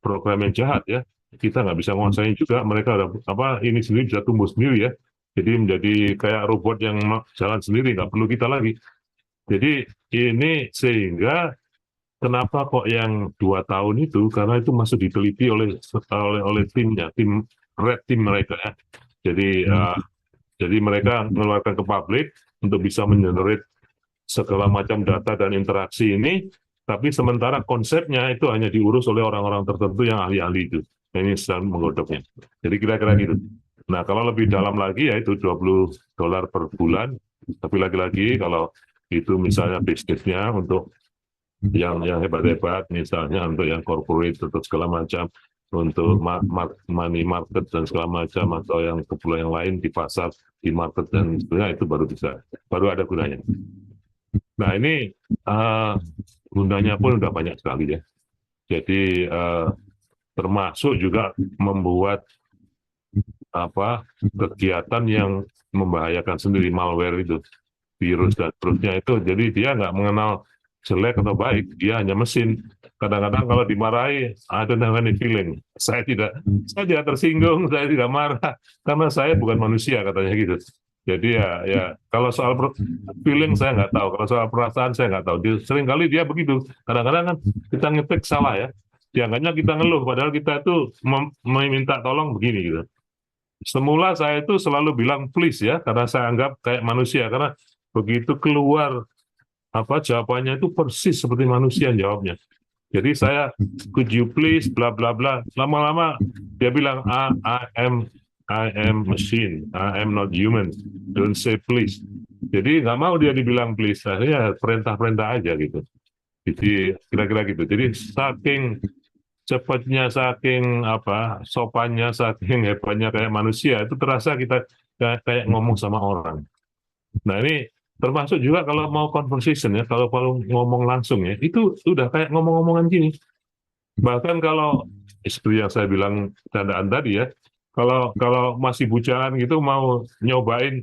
program yang jahat ya. Kita nggak bisa menguasai juga mereka ini sendiri bisa tumbuh sendiri ya. Jadi menjadi kayak robot yang jalan sendiri nggak perlu kita lagi. Jadi ini sehingga kenapa kok yang 2 tahun itu karena itu masih diteliti oleh timnya, tim red team mereka ya. Jadi mereka mengeluarkan ke publik untuk bisa mengenerate segala macam data dan interaksi ini, tapi sementara konsepnya itu hanya diurus oleh orang-orang tertentu yang ahli-ahli itu. Ini sedang menggodoknya. Jadi kira-kira gitu. Nah, kalau lebih dalam lagi ya itu $20 per bulan. Tapi lagi-lagi kalau itu misalnya bisnisnya untuk yang hebat-hebat, misalnya untuk yang corporate atau segala macam, untuk money market dan segala macam, atau yang keperluan yang lain di pasar, di market dan sebagainya itu baru ada gunanya. Nah ini gunanya pun udah banyak sekali ya. Jadi termasuk juga membuat kegiatan yang membahayakan sendiri, malware itu, virus dan seterusnya itu. Jadi dia nggak mengenal jelek atau baik, dia hanya mesin. Kadang-kadang kalau dimarahi, I don't have any feeling. Saya tidak tersinggung, saya tidak marah karena saya bukan manusia katanya gitu. Jadi ya kalau soal feeling saya nggak tahu, kalau soal perasaan saya nggak tahu. Seringkali dia begitu. Kadang-kadang kan kita ngetik salah ya. Dianggapnya kita ngeluh, padahal kita itu meminta tolong begini gitu. Semula saya itu selalu bilang please ya, karena saya anggap kayak manusia. Karena begitu keluar jawabannya itu persis seperti manusia jawabnya. Jadi saya could you please bla bla bla. Lama-lama dia bilang I am machine, I am not human. Don't say please. Jadi nggak mau dia dibilang please. Akhirnya perintah-perintah aja gitu. Jadi kira-kira gitu. Jadi saking cepatnya, saking sopannya, saking hebatnya kayak manusia itu terasa kita kayak ngomong sama orang. Nah ini termasuk juga kalau mau conversation ya, kalau ngomong langsung ya, itu udah kayak ngomong-ngomongan gini. Bahkan kalau seperti yang saya bilang candaan tadi ya, kalau masih bujangan gitu mau nyobain,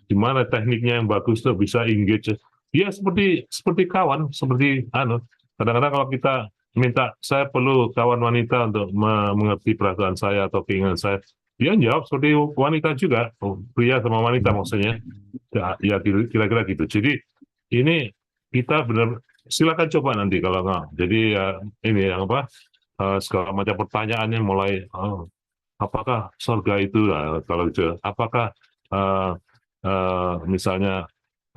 gimana tekniknya yang bagus tuh bisa engage. Ya seperti kawan, seperti kadang-kadang kalau kita minta saya perlu kawan wanita untuk mengerti perasaan saya atau keinginan saya, dia jawab seperti wanita juga, pria sama wanita maksudnya. Ya kira-kira gitu. Jadi ini kita benar silakan coba nanti kalau nggak. Jadi ini yang segala macam pertanyaannya mulai apakah surga itu kalau itu, apakah misalnya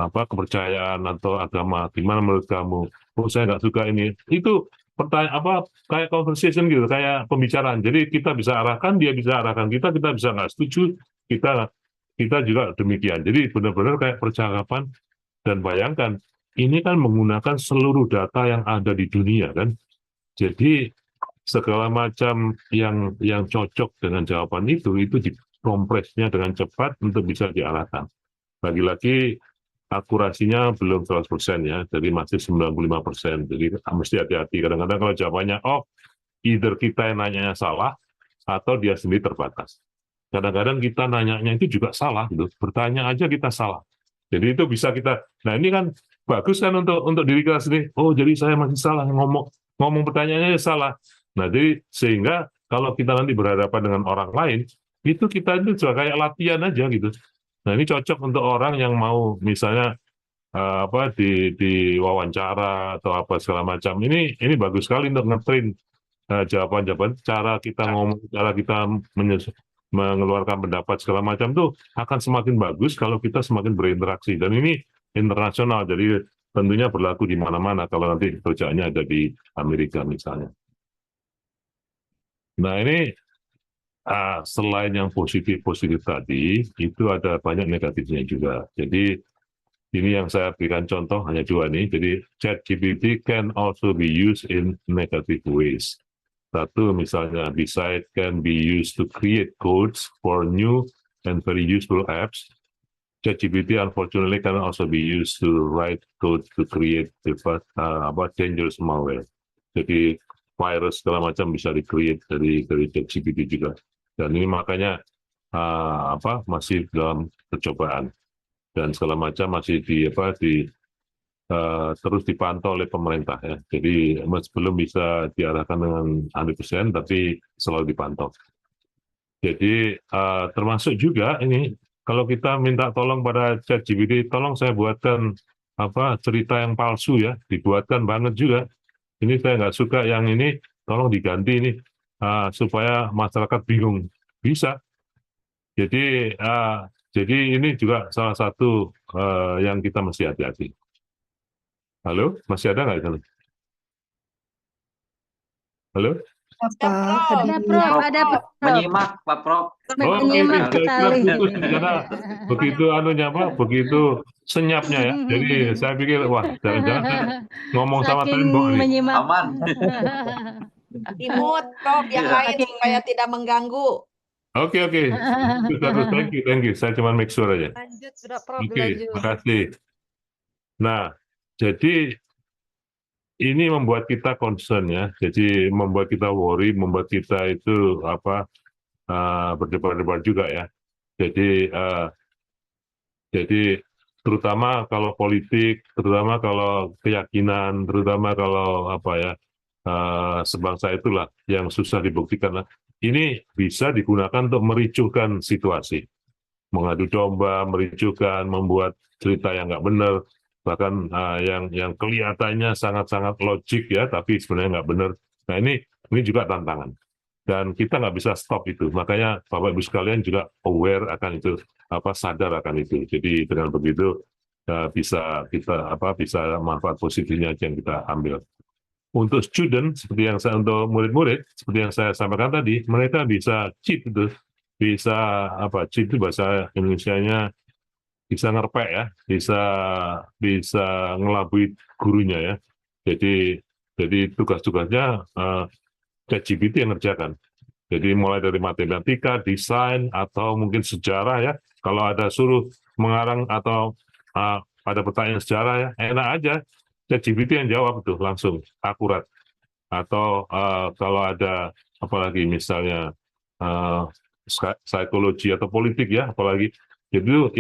kepercayaan atau agama, gimana menurut kamu? Oh, saya nggak suka ini. Itu pertanyaan kayak conversation gitu, kayak pembicaraan. Jadi kita bisa arahkan, dia bisa arahkan kita bisa nggak setuju, kita juga demikian. Jadi benar-benar kayak percakapan. Dan bayangkan, ini kan menggunakan seluruh data yang ada di dunia kan. Jadi segala macam yang cocok dengan jawaban itu dikompresnya dengan cepat untuk bisa diarahkan. Lagi-lagi akurasinya belum 100% ya, jadi masih 95%. Jadi mesti hati-hati. Kadang-kadang kalau jawabannya, either kita yang nanyanya salah, atau dia sendiri terbatas. Kadang-kadang kita nanyanya itu juga salah, gitu. Bertanya aja kita salah. Jadi itu bisa kita, nah ini kan bagus kan untuk diri kita sendiri. Oh, jadi saya masih salah, ngomong pertanyaannya salah. Nah, jadi sehingga kalau kita nanti berhadapan dengan orang lain, itu kita itu juga kayak latihan aja gitu. Nah, ini cocok untuk orang yang mau misalnya di wawancara atau apa segala macam. Ini bagus sekali untuk nge-train jawaban-jawaban, cara kita ngomong, cara kita mengeluarkan pendapat segala macam tuh akan semakin bagus kalau kita semakin berinteraksi. Dan ini internasional, jadi tentunya berlaku di mana-mana kalau nanti kerjaannya ada di Amerika misalnya. Nah, ini selain yang positif tadi, itu ada banyak negatifnya juga. Jadi ini yang saya berikan contoh hanya 2 nih. Jadi ChatGPT can also be used in negative ways. Satu misalnya, besides can be used to create codes for new and very useful apps, ChatGPT unfortunately can also be used to write code to create dangerous malware. Jadi virus segala macam bisa di-create dari ChatGPT juga. Dan ini makanya masih dalam percobaan dan segala macam masih terus dipantau oleh pemerintah ya. Jadi belum bisa diarahkan dengan 100%, tapi selalu dipantau. Jadi termasuk juga ini kalau kita minta tolong pada ChatGPT, tolong saya buatkan cerita yang palsu ya, dibuatkan banget juga. Ini saya nggak suka yang ini, tolong diganti ini supaya masyarakat bingung. Bisa. Jadi ini juga salah satu yang kita mesti hati-hati. Halo, masih ada nggak di sana? Halo? Ada Prof. Menyimak, Pak Prof. Menyimak sekali. Karena begitu senyapnya ya. Jadi saya pikir, wah, jangan-jangan saya ngomong sama Saking tembok nih. menyimak. Aman. Imut, Prof, yang lain supaya tidak mengganggu. Oke. Thank you. Saya cuma make sure aja. Lanjut, sudah Prof. Oke, Lanjut. terima kasih. Nah, jadi ini membuat kita concern ya. Jadi membuat kita worry, membuat kita itu berdebar-debar juga ya. Jadi terutama kalau politik, terutama kalau keyakinan, terutama kalau sebangsa itulah yang susah dibuktikan. Ini bisa digunakan untuk mericuhkan situasi, mengadu domba, mericuhkan, membuat cerita yang nggak benar, bahkan yang kelihatannya sangat-sangat logik ya, tapi sebenarnya nggak benar. Nah ini juga tantangan. Dan kita nggak bisa stop itu. Makanya Bapak Ibu sekalian juga aware akan itu, sadar akan itu. Jadi dengan begitu bisa manfaat positifnya yang kita ambil. Untuk student untuk murid-murid seperti yang saya sampaikan tadi, mereka bisa cheat itu, cheat itu bahasa Indonesianya bisa ngerpek ya, bisa ngelabui gurunya ya. Jadi tugas-tugasnya ChatGPT yang ngerjakan. Jadi mulai dari matematika, desain, atau mungkin sejarah ya. Kalau ada suruh mengarang atau ada pertanyaan sejarah ya, enak aja. ChatGPT yang jawab itu langsung akurat. Atau kalau ada apalagi misalnya psikologi atau politik ya, apalagi itu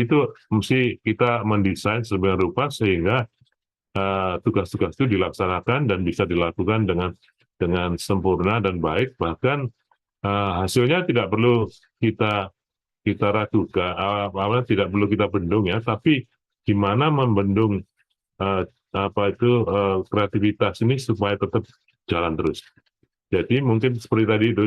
mesti kita mendesain sedemikian rupa sehingga tugas-tugas itu dilaksanakan dan bisa dilakukan dengan sempurna dan baik, bahkan hasilnya tidak perlu kita ragukan, tidak perlu kita bendung ya, tapi gimana membendung kreativitas ini supaya tetap jalan terus. Jadi mungkin seperti tadi itu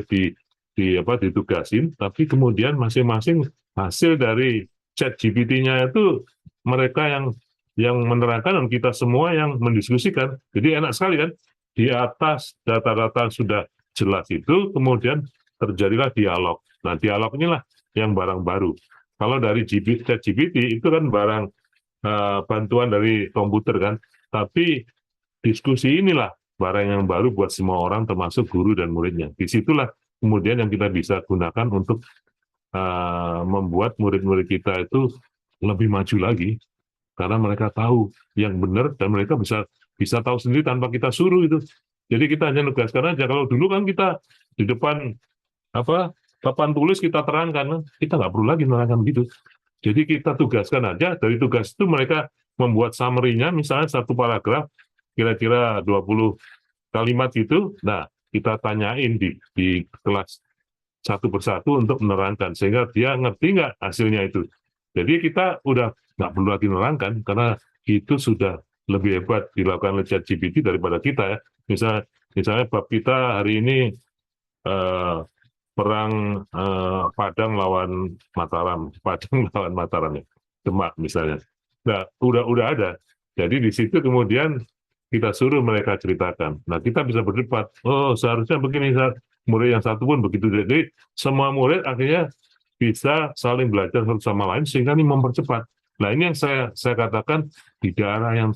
ditugasin, tapi kemudian masing-masing hasil dari ChatGPT-nya itu mereka yang yang menerangkan dan kita semua yang mendiskusikan. Jadi enak sekali kan, di atas data-data sudah jelas itu, kemudian terjadilah dialog. Nah, dialog inilah yang barang baru. Kalau dari ChatGPT itu kan barang bantuan dari komputer kan, tapi diskusi inilah barang yang baru buat semua orang, termasuk guru dan muridnya. Disitulah kemudian yang kita bisa gunakan untuk membuat murid-murid kita itu lebih maju lagi, karena mereka tahu yang benar dan mereka bisa tahu sendiri tanpa kita suruh itu. Jadi kita hanya nugaskan aja. Kalau dulu kan kita di depan papan tulis kita terangkan, kita nggak perlu lagi menerangkan gitu. Jadi kita tugaskan aja, dari tugas itu mereka membuat summary-nya, misalnya satu paragraf, kira-kira 20 kalimat gitu, nah kita tanyain di kelas satu persatu untuk menerangkan, sehingga dia ngerti nggak hasilnya itu. Jadi kita udah nggak perlu lagi menerangkan, karena itu sudah lebih hebat dilakukan oleh ChatGPT daripada kita ya. Misalnya bab kita hari ini perang Padang lawan Mataram, ya, Demak misalnya. Nah, udah ada. Jadi di situ kemudian kita suruh mereka ceritakan. Nah, kita bisa berdebat. Oh, seharusnya begini, murid yang satu pun begitu. Jadi semua murid akhirnya bisa saling belajar satu sama lain, sehingga ini mempercepat. Nah, ini yang saya katakan, di daerah yang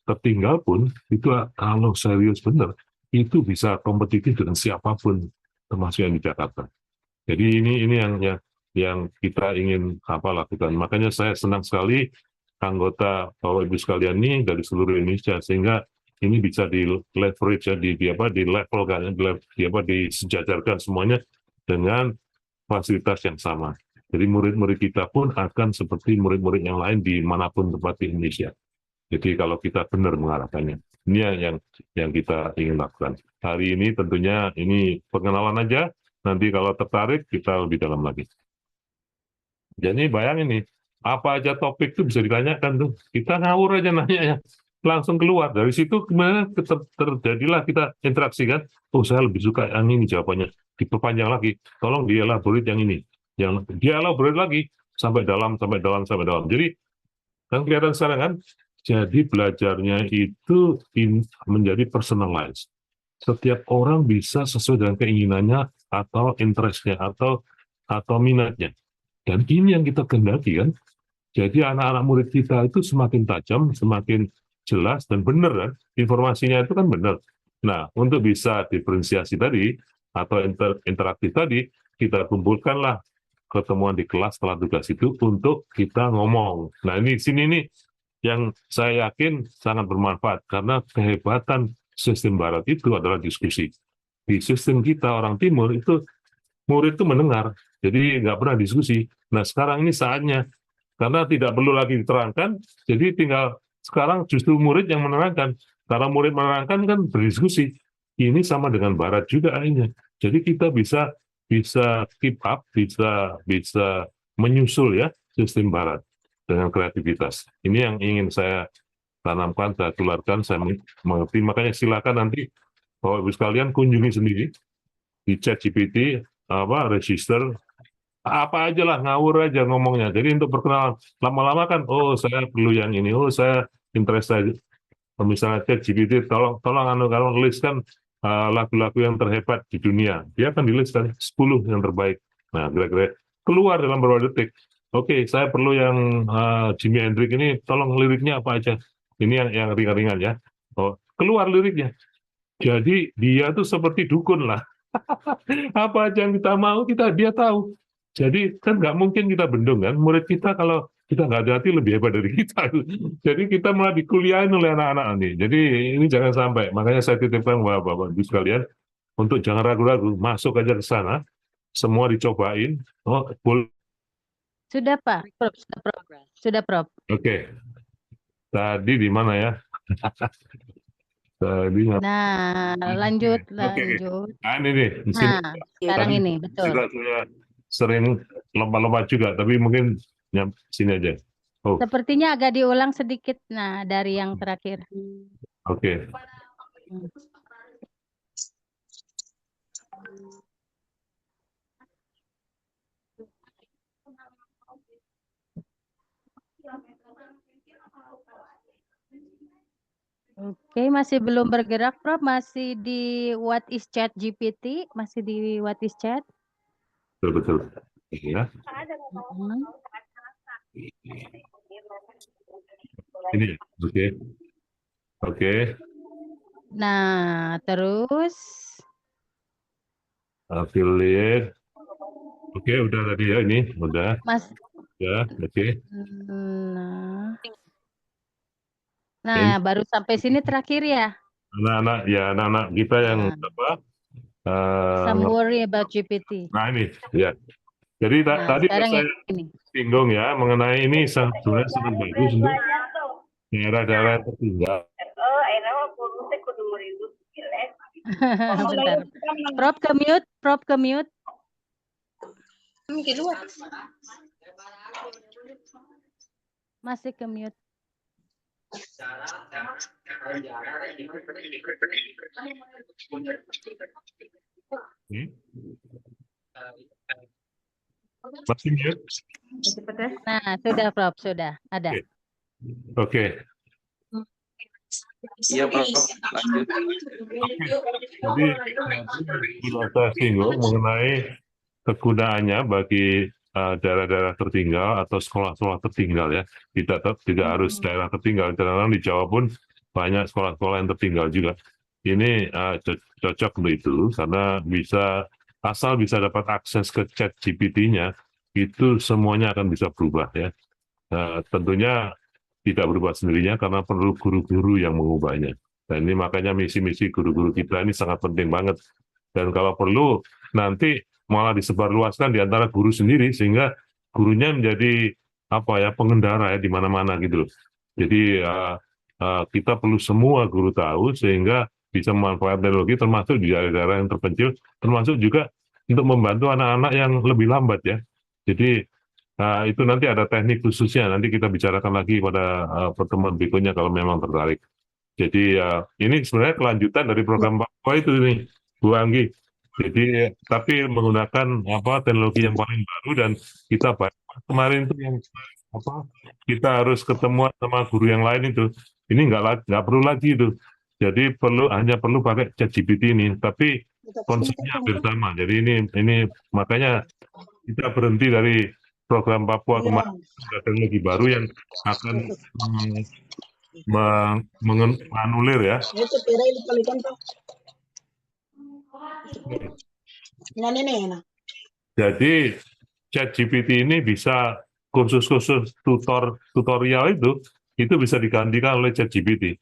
tertinggal pun itu kalau serius benar, itu bisa kompetitif dengan siapapun, termasuk yang di Jakarta. Jadi ini yang kita ingin lakukan. Makanya saya senang sekali anggota Bapak Ibu sekalian ini dari seluruh Indonesia, sehingga ini bisa di leverage ya, di levelkan, disejajarkan semuanya dengan fasilitas yang sama. Jadi murid-murid kita pun akan seperti murid-murid yang lain dimanapun tempat di Indonesia. Jadi kalau kita benar mengarahkannya, ini yang kita ingin lakukan. Hari ini tentunya ini pengenalan aja. Nanti kalau tertarik kita lebih dalam lagi. Jadi bayangin nih, apa aja topik itu bisa ditanyakan tuh. Kita ngawur aja nanya, langsung keluar. Dari situ kemudian terjadilah kita interaksi kan. Oh, saya lebih suka yang ini jawabannya. Diperpanjang lagi. Tolong dielaborate yang ini. Yang dia elaborate lagi sampai dalam. Jadi kan kelihatan sekarang kan. Jadi belajarnya itu menjadi personalized. Setiap orang bisa sesuai dengan keinginannya atau interest-nya atau minatnya. Dan ini yang kita kendaki kan. Jadi anak-anak murid kita itu semakin tajam, semakin jelas dan benar kan. Informasinya itu kan benar. Nah, untuk bisa diferensiasi tadi atau interaktif tadi, kita kumpulkanlah ketemuan di kelas setelah tugas itu untuk kita ngomong. Nah, ini sini nih yang saya yakin sangat bermanfaat, karena kehebatan sistem barat itu adalah diskusi. Di sistem kita orang timur itu murid itu mendengar, jadi nggak pernah diskusi. Nah, sekarang ini saatnya, karena tidak perlu lagi diterangkan, jadi tinggal sekarang justru murid yang menerangkan. Karena murid menerangkan kan berdiskusi. Ini sama dengan barat juga akhirnya. Jadi kita bisa keep up, bisa menyusul ya sistem barat dengan kreativitas. Ini yang ingin saya tanamkan, saya tularkan, saya mengerti. Makanya silakan nanti Bapak Ibu sekalian kunjungi sendiri di ChatGPT, register, apa aja lah, ngawur aja ngomongnya. Jadi untuk perkenalan, lama-lama kan, oh saya perlu yang ini, oh saya interest saya. Misalnya ChatGPT, tolong kalau listkan lagu-lagu yang terhebat di dunia. Dia akan dilistkan 10 yang terbaik. Nah, kira-kira keluar dalam beberapa detik. Oke, saya perlu yang Jimi Hendrix ini, tolong liriknya apa aja. Ini yang ringan-ringan ya. Oh, keluar liriknya. Jadi dia tuh seperti dukun lah. Apa aja yang kita mau, dia tahu. Jadi kan nggak mungkin kita bendung kan. Murid kita kalau kita nggak hati-hati lebih hebat dari kita. Jadi kita malah dikuliahin oleh anak-anak ini. Jadi ini jangan sampai. Makanya saya titipkan Bapak Ibu sekalian untuk jangan ragu-ragu, masuk aja ke sana. Semua dicobain. Oh, boleh. Sudah Pak, Prof. Sudah Prof. Oke. Tadi di mana ya? Tadi Nah, lanjut. Oke. Nah, ini nih, di sini. Nah, sekarang Tadi ini betul. saya sering lompat-lompat juga, tapi mungkin sini aja. Oh, Sepertinya agak diulang sedikit. Nah, dari yang terakhir. oke. Oke, masih belum bergerak, Prof. Masih di What is Chat GPT? Masih di What is Chat? Betul. Ya. Mm-mm. Ini, oke. Oke. Nah, terus Affiliate. Oke, udah tadi ya ini, udah. Mas. Ya, oke. Nah, baru sampai sini terakhir ya. Anak-anak kita yang apa? Some worry about GPT. Nah ini, ya. Jadi Nah, tadi sekarang saya ini. singgung ya mengenai ini sebenarnya sangat bagus untuk daerah-daerah yang tertinggal. Bentar. Prof ke mute. Masih ke mute. Masih mute? Nah, sudah Prof, sudah ada. Oke. Iya, Prof. Lanjut. Jadi sudah saya singgung mengenai kegunaannya bagi daerah-daerah tertinggal atau sekolah-sekolah tertinggal ya. Tidak harus daerah tertinggal. Kadang-kadang di Jawa pun banyak sekolah-sekolah yang tertinggal juga. Ini cocok untuk itu karena asal bisa dapat akses ke chat GPT-nya, itu semuanya akan bisa berubah ya. Tentunya tidak berubah sendirinya karena perlu guru-guru yang mengubahnya. Dan ini makanya misi-misi guru-guru kita ini sangat penting banget. Dan kalau perlu nanti malah disebarluaskan di antara guru sendiri sehingga gurunya menjadi pengendara ya di mana-mana gitu loh. Jadi kita perlu semua guru tahu sehingga bisa memanfaatkan teknologi termasuk di daerah-daerah yang terpencil, termasuk juga untuk membantu anak-anak yang lebih lambat ya. Jadi itu nanti ada teknik khususnya, nanti kita bicarakan lagi pada pertemuan berikutnya kalau memang tertarik. Jadi ini sebenarnya kelanjutan dari program Papua itu nih, Bu Anggi. Jadi tapi menggunakan teknologi yang paling baru dan kita kemarin itu yang kita harus ketemuan sama guru yang lain itu. Ini nggak perlu lagi itu. Jadi hanya perlu pakai ChatGPT ini, tapi konsepnya hampir sama. Jadi ini makanya kita berhenti dari program Papua kemarin, ada teknologi baru yang akan menganulir ya. Jadi ChatGPT ini bisa kursus-kursus tutorial itu bisa digantikan oleh ChatGPT.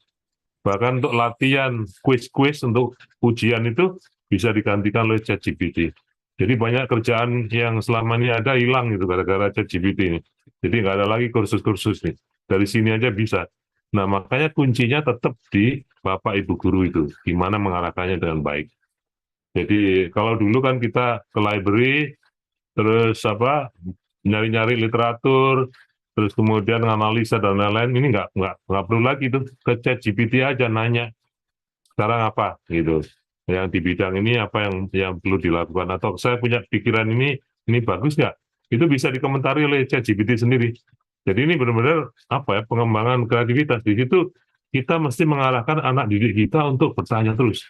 Bahkan untuk latihan quiz-quiz untuk ujian itu bisa digantikan oleh ChatGPT. Jadi banyak kerjaan yang selama ini ada hilang gitu gara-gara ChatGPT ini. Jadi nggak ada lagi kursus-kursus nih. Dari sini aja bisa. Nah makanya kuncinya tetap di Bapak Ibu guru itu, gimana mengarahkannya dengan baik. Jadi kalau dulu kan kita ke library, terus nyari-nyari literatur, terus kemudian analisa dan lain-lain, ini nggak perlu lagi tuh ke ChatGPT aja nanya sekarang apa gitu. Yang di bidang ini apa yang perlu dilakukan atau saya punya pikiran ini bagus nggak? Itu bisa dikomentari oleh ChatGPT sendiri. Jadi ini benar-benar pengembangan kreativitas. Di situ kita mesti mengarahkan anak didik kita untuk bertanya terus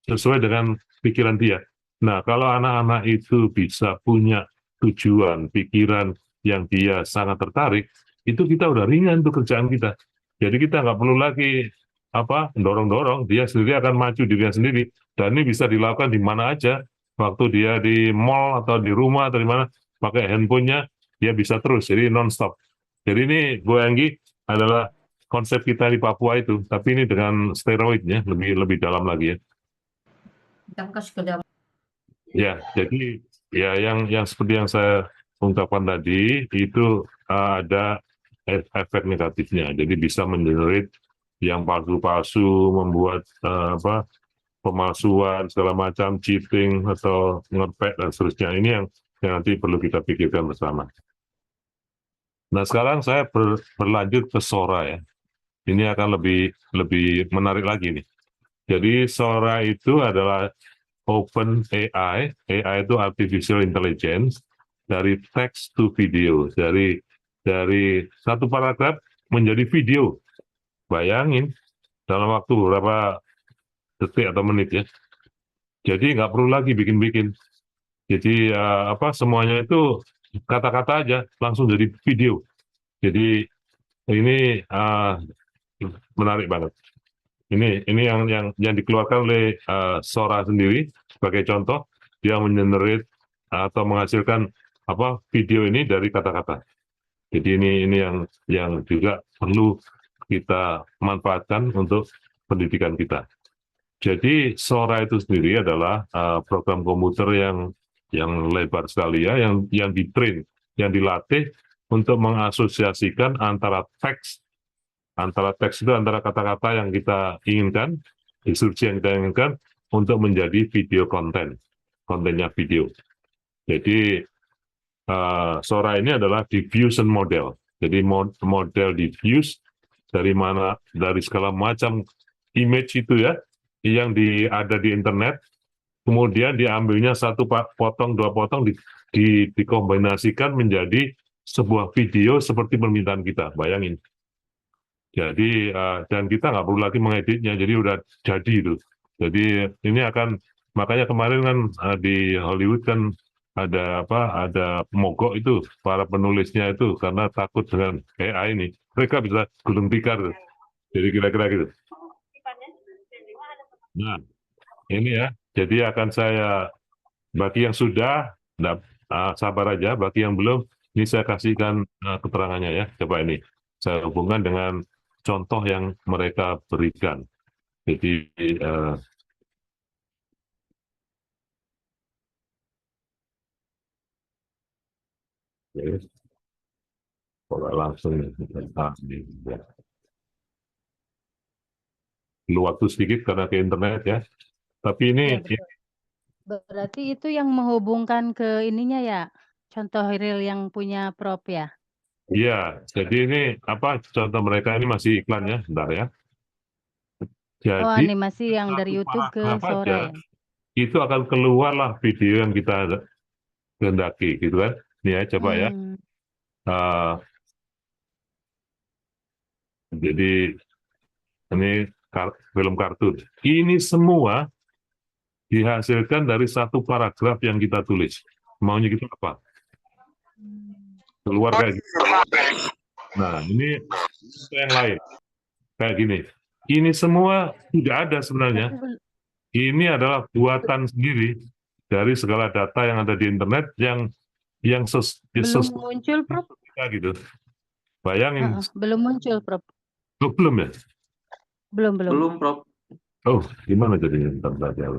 sesuai dengan pikiran dia. Nah, kalau anak-anak itu bisa punya tujuan, pikiran yang dia sangat tertarik, itu kita udah ringan tuh kerjaan kita. Jadi kita nggak perlu lagi dorong-dorong, dia sendiri akan maju dirinya sendiri. Dan ini bisa dilakukan di mana aja, waktu dia di mall atau di rumah atau di mana, pakai handphonenya, dia bisa terus, jadi non-stop. Jadi ini, Bu Anggi, adalah konsep kita di Papua itu, tapi ini dengan steroidnya, lebih dalam lagi ya. Ya, jadi ya yang seperti yang saya ungkapkan tadi itu ada efek negatifnya. Jadi bisa mengenerate yang palsu-palsu, membuat pemalsuan segala macam, cheating atau ngepek dan seterusnya. Ini yang nanti perlu kita pikirkan bersama. Nah, sekarang saya berlanjut ke Sora ya. Ini akan lebih menarik lagi nih. Jadi Sora itu adalah Open AI itu artificial intelligence, dari text to video, dari satu paragraf menjadi video. Bayangin, dalam waktu beberapa detik atau menit ya. Jadi nggak perlu lagi bikin-bikin. Jadi semuanya itu kata-kata aja langsung jadi video. Jadi ini menarik banget. Ini yang dikeluarkan oleh Sora sendiri sebagai contoh, dia mengenerate atau menghasilkan video ini dari kata-kata. Jadi ini yang juga perlu kita manfaatkan untuk pendidikan kita. Jadi Sora itu sendiri adalah program komputer yang lebar sekali ya, yang ditrain, yang dilatih untuk mengasosiasikan antara teks itu antara kata-kata yang kita inginkan, instruksi yang kita inginkan untuk menjadi video kontennya video. Jadi Sora ini adalah diffusion model. Jadi model diffuse dari segala macam image itu ya, yang ada di internet, kemudian diambilnya satu potong, dua potong, dikombinasikan menjadi sebuah video seperti permintaan kita. Bayangin. Jadi dan kita nggak perlu lagi mengeditnya, jadi udah jadi itu. Jadi ini makanya kemarin kan di Hollywood kan ada mogok itu para penulisnya itu karena takut dengan AI ini. Mereka bisa gulung tikar. Jadi kira-kira gitu. Nah, ini ya. Jadi akan saya bagi yang sudah sabar aja, bagi yang belum ini saya kasihkan keterangannya ya. Coba ini saya hubungkan dengan contoh yang mereka berikan. Jadi langsung ya. Perlu waktu sedikit karena ke internet ya. Tapi ini Ya, berarti itu yang menghubungkan ke ininya ya, contoh real yang punya prop ya. iya, jadi ini contoh mereka ini masih iklan ya, bentar ya. Jadi Animasi yang dari YouTube ke Sora ya. itu akan keluarlah video yang kita kehendaki gitu kan. Ini ya coba ya. Jadi ini film kartun. Ini semua dihasilkan dari satu paragraf yang kita tulis. Maunya kita apa? Keluar kayak gitu. Nah, ini yang lain. Kayak gini. Ini semua tidak ada sebenarnya. Ini adalah buatan sendiri dari segala data yang ada di internet yang belum muncul, Prof. Gitu. Bayangin. Belum muncul, Prof. Belum ya? Belum. Belum, Prof. Oh, gimana jadinya? Bentar saja.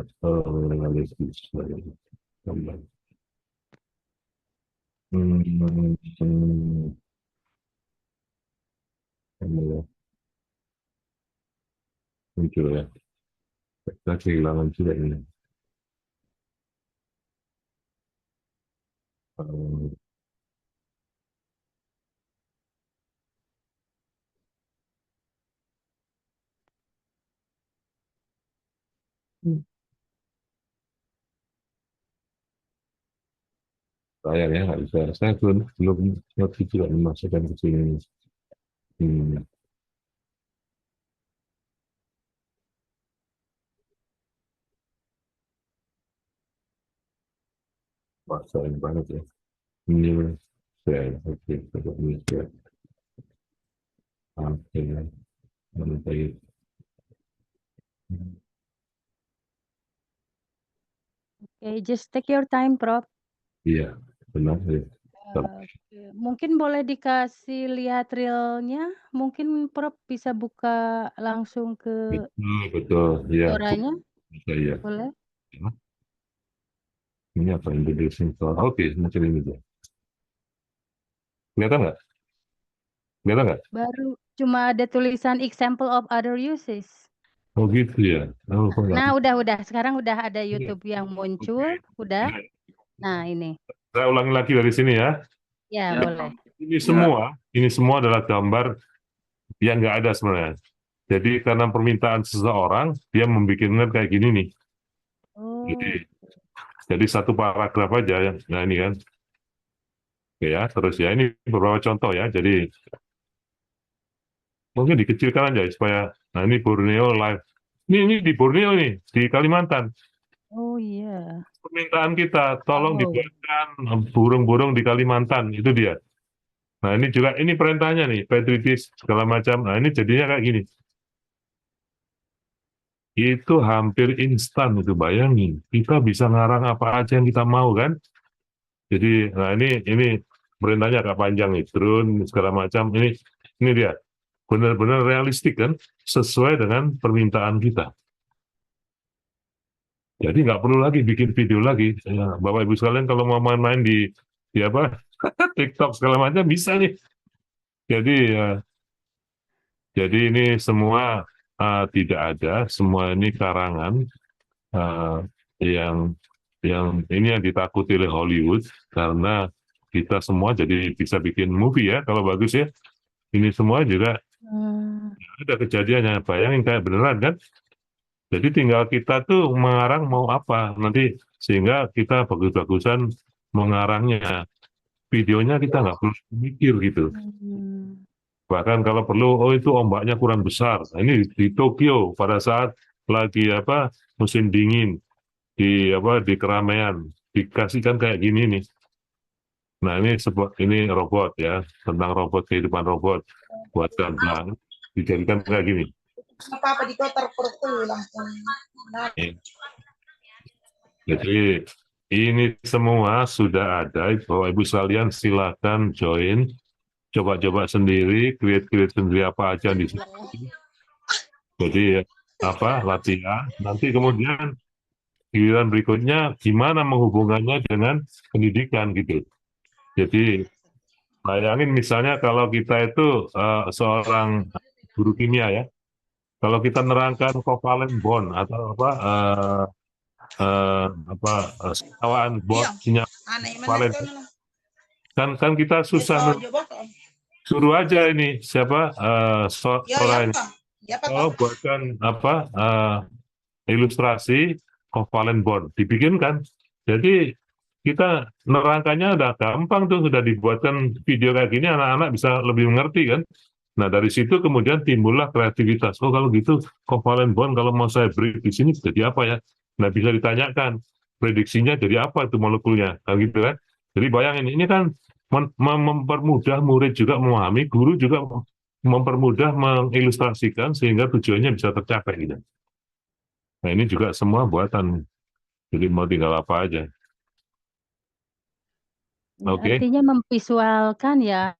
Muncul ya. Kita kehilangan juga ini. Sayang ya, nggak bisa. Saya belum ngerti juga memasukkan ke sini. Wah, sayang banget ya. Ini saya, oke, ini saya. Oke, baik. Okay, just take your time, Prof. Iya, benar ya. Mungkin boleh dikasih lihat realnya, mungkin Prof bisa buka langsung ke Betul, ya. Soranya. Iya. Boleh? Ini apa introducing Sora? Oke, macam ini tuh. Kelihatan nggak? Baru cuma ada tulisan example of other uses. Oh gitu ya. Nah, udah. Sekarang udah ada YouTube yang muncul, udah. Nah, ini. Saya ulangi lagi dari sini ya. Ya, boleh. Ini semua adalah gambar yang nggak ada sebenarnya. Jadi karena permintaan seseorang, dia membuatnya kayak gini nih. Oh. Jadi satu paragraf aja. Nah ini kan. Oke ya, terus ya ini beberapa contoh ya. Jadi Mungkin dikecilkan aja supaya, nah ini Borneo live. Ini di Borneo nih, di Kalimantan. Oh iya. Permintaan kita, tolong Wow. dibuatkan burung-burung di Kalimantan, itu dia. Nah ini juga, ini perintahnya nih, petritis segala macam. Nah ini jadinya kayak gini. Itu hampir instan itu, bayangin. Kita bisa ngarang apa aja yang kita mau kan. Jadi, nah ini perintahnya agak panjang nih, drone segala macam. Ini dia, benar-benar realistik kan, sesuai dengan permintaan kita. Jadi nggak perlu lagi bikin video lagi. Ya, Bapak Ibu sekalian kalau mau main-main di apa TikTok segala macam bisa nih. Jadi ini semua tidak ada, semua ini karangan yang ini yang ditakuti oleh Hollywood karena kita semua jadi bisa bikin movie ya kalau bagus ya. Ini semua juga ada kejadiannya, bayangin kayak beneran kan. Jadi tinggal kita tuh mengarang mau apa nanti, sehingga kita bagus-bagusan mengarangnya. Videonya kita nggak perlu mikir gitu. Bahkan kalau perlu, oh itu ombaknya kurang besar. Nah, ini di Tokyo pada saat lagi musim dingin di keramaian dikasihkan kayak gini nih. Nah ini robot ya, tentang robot, kehidupan robot buatan bank dijadikan kayak gini. Apa di kotor perut langsung. Jadi ini semua sudah ada, Bapak Ibu sekalian silakan join, coba-coba sendiri, create sendiri apa aja di sini. Jadi latihan, nanti kemudian giliran berikutnya gimana menghubungkannya dengan pendidikan gitu. Jadi bayangin misalnya kalau kita itu seorang guru kimia ya, kalau kita nerangkan covalent bond atau sewaan bond sinyal covalent, kan kita susah suruh aja ini siapa Sora ini buatkan ilustrasi covalent bond dibikinkan. Jadi kita nerangkannya udah gampang tuh, sudah dibuatkan video kayak gini, anak-anak bisa lebih mengerti kan. Nah dari situ kemudian timbullah kreativitas. Oh kalau gitu covalent bond kalau mau saya beri di sini jadi apa ya? Nah bisa ditanyakan prediksinya jadi apa itu molekulnya, kan gitu kan. Jadi bayangin ini kan mempermudah murid juga memahami, guru juga mempermudah mengilustrasikan sehingga tujuannya bisa tercapai gitu. Nah ini juga semua buatan, jadi mau tinggal apa aja. Oke. Artinya memvisualkan ya,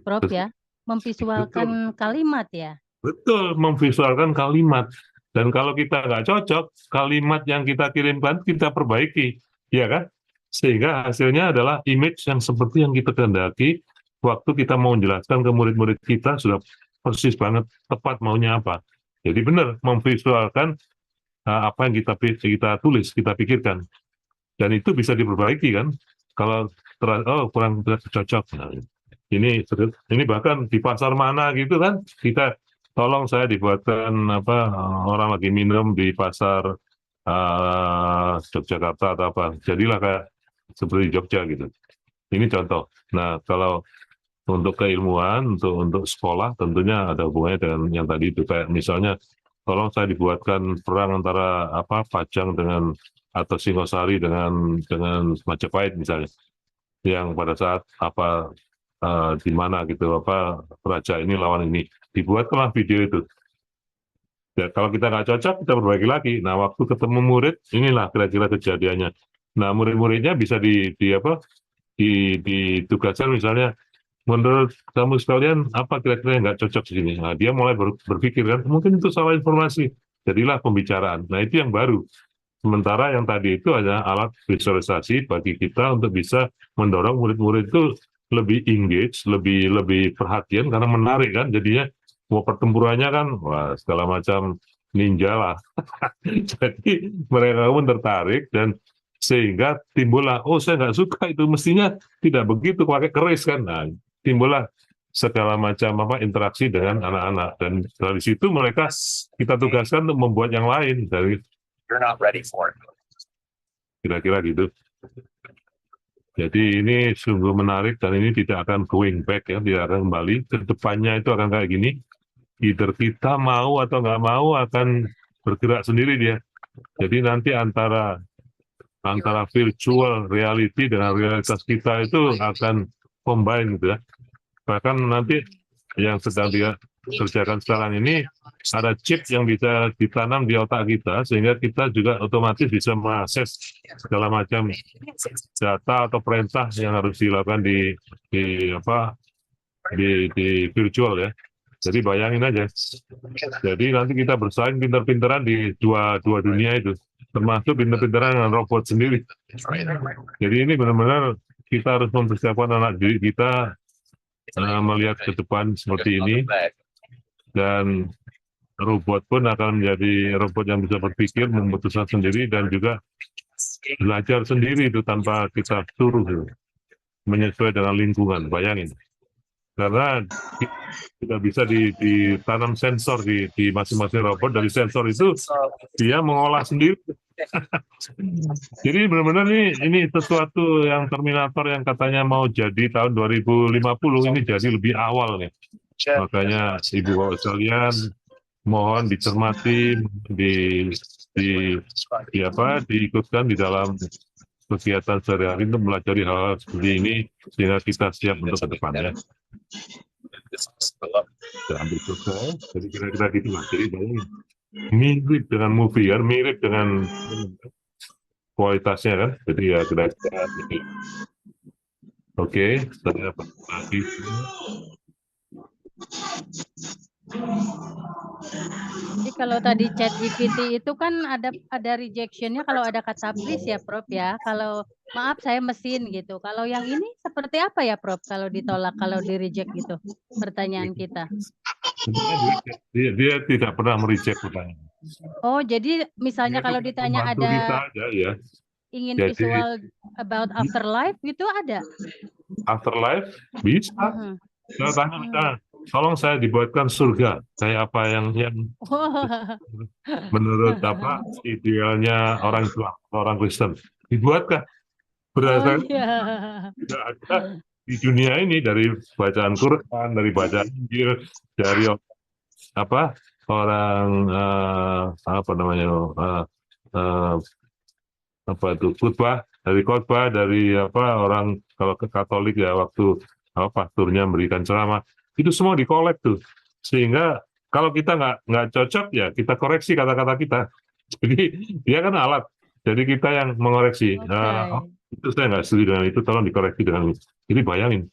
Prof ya, memvisualkan kalimat ya. Betul, memvisualkan kalimat. Dan kalau kita nggak cocok, kalimat yang kita kirimkan kita perbaiki, ya kan? Sehingga hasilnya adalah image yang seperti yang kita kehendaki waktu kita mau menjelaskan ke murid-murid kita sudah persis banget, tepat maunya apa. Jadi benar, memvisualkan apa yang kita tulis, kita pikirkan. Dan itu bisa diperbaiki kan? Kalau kurang cocok. Nah, ini bahkan di pasar mana gitu kan, kita tolong saya dibuatkan orang lagi minum di pasar Yogyakarta atau apa, jadilah kayak seperti Jogja gitu. Ini contoh. Nah kalau untuk keilmuan, untuk sekolah tentunya ada hubungannya dengan yang tadi itu, kayak misalnya tolong saya dibuatkan perang antara Pajang dengan atau Singosari dengan Majapahit misalnya, yang pada saat di mana gitu raja ini lawan ini, dibuatlah video itu. Ya, kalau kita nggak cocok kita perbaiki lagi. Nah waktu ketemu murid inilah kira-kira kejadiannya. Nah murid-muridnya bisa ditugaskan misalnya, menurut kamu sekalian apa kira-kira yang nggak cocok di sini. Nah dia mulai berpikir kan mungkin itu salah informasi, jadilah pembicaraan. Nah itu yang baru. Sementara yang tadi itu hanya alat visualisasi bagi kita untuk bisa mendorong murid-murid itu lebih engage, lebih perhatian karena menarik kan. Jadinya mau pertempurannya kan wah segala macam ninja lah. Jadi mereka pun tertarik dan sehingga timbullah, oh saya nggak suka itu, mestinya tidak begitu pakai keris kan. Nah, timbullah segala macam interaksi dengan anak-anak, dan dari situ mereka kita tugaskan untuk membuat yang lain dari You're not ready for it. kira-kira gitu. Jadi ini sungguh menarik dan ini tidak akan going back ya, tidak akan kembali. Ke depannya itu akan kayak gini. either kita mau atau nggak mau akan bergerak sendiri dia. Jadi nanti antara virtual reality dengan realitas kita itu akan combine gitu ya. Bahkan nanti yang sedang dia kerjakan sekarang ini ada chip yang bisa ditanam di otak kita sehingga kita juga otomatis bisa mengakses segala macam data atau perintah yang harus dilakukan di virtual ya. Jadi bayangin aja. Jadi nanti kita bersaing pinter-pinteran di dua dunia itu, termasuk pinter-pinteran dengan robot sendiri. Jadi ini benar-benar kita harus mempersiapkan anak didik kita melihat ke depan seperti ini, dan robot pun akan menjadi robot yang bisa berpikir, memutuskan sendiri, dan juga belajar sendiri itu tanpa kita suruh, menyesuaikan dengan lingkungan. Bayangin, karena kita bisa ditanam sensor di masing-masing robot. Dari sensor itu dia mengolah sendiri. Jadi benar-benar ini sesuatu yang Terminator yang katanya mau jadi tahun 2050 ini jadi lebih awal nih. Makanya Ibu Bapak sekalian mohon dicermati, diikutkan di dalam kegiatan sehari-hari untuk melajari hal-hal seperti ini sehingga kita siap untuk ke depannya. Ambil selesai, jadi kira-kira gitu lah. Jadi bayangin, mirip dengan movie kan, mirip dengan kualitasnya kan. Jadi ya kira-kira gitu. Oke, saya lagi. Jadi kalau tadi ChatGPT itu kan ada rejection-nya kalau ada kata please ya Prof ya. Kalau maaf saya mesin gitu. Kalau yang ini seperti apa ya Prof kalau ditolak, kalau di reject gitu pertanyaan kita? Dia tidak pernah mereject pertanyaan. Oh, jadi misalnya kalau ditanya ada aja, ya. Ingin jadi, visual about afterlife gitu ada? Afterlife bisa. Saya tanya misalnya, tolong saya dibuatkan surga kayak apa yang menurut idealnya orang Islam, orang Kristen, dibuatkan berdasarkan tidak ada di dunia ini, dari bacaan Quran, dari bacaan Injil, dari orang khutbah dari orang kalau ke Katolik ya, waktu pasturnya memberikan ceramah, itu semua dikolek tuh, sehingga kalau kita nggak cocok ya kita koreksi kata-kata kita. Jadi dia kan alat, jadi kita yang mengoreksi. Itu saya nggak setuju dengan itu, tolong dikoreksi dengan itu. Jadi bayangin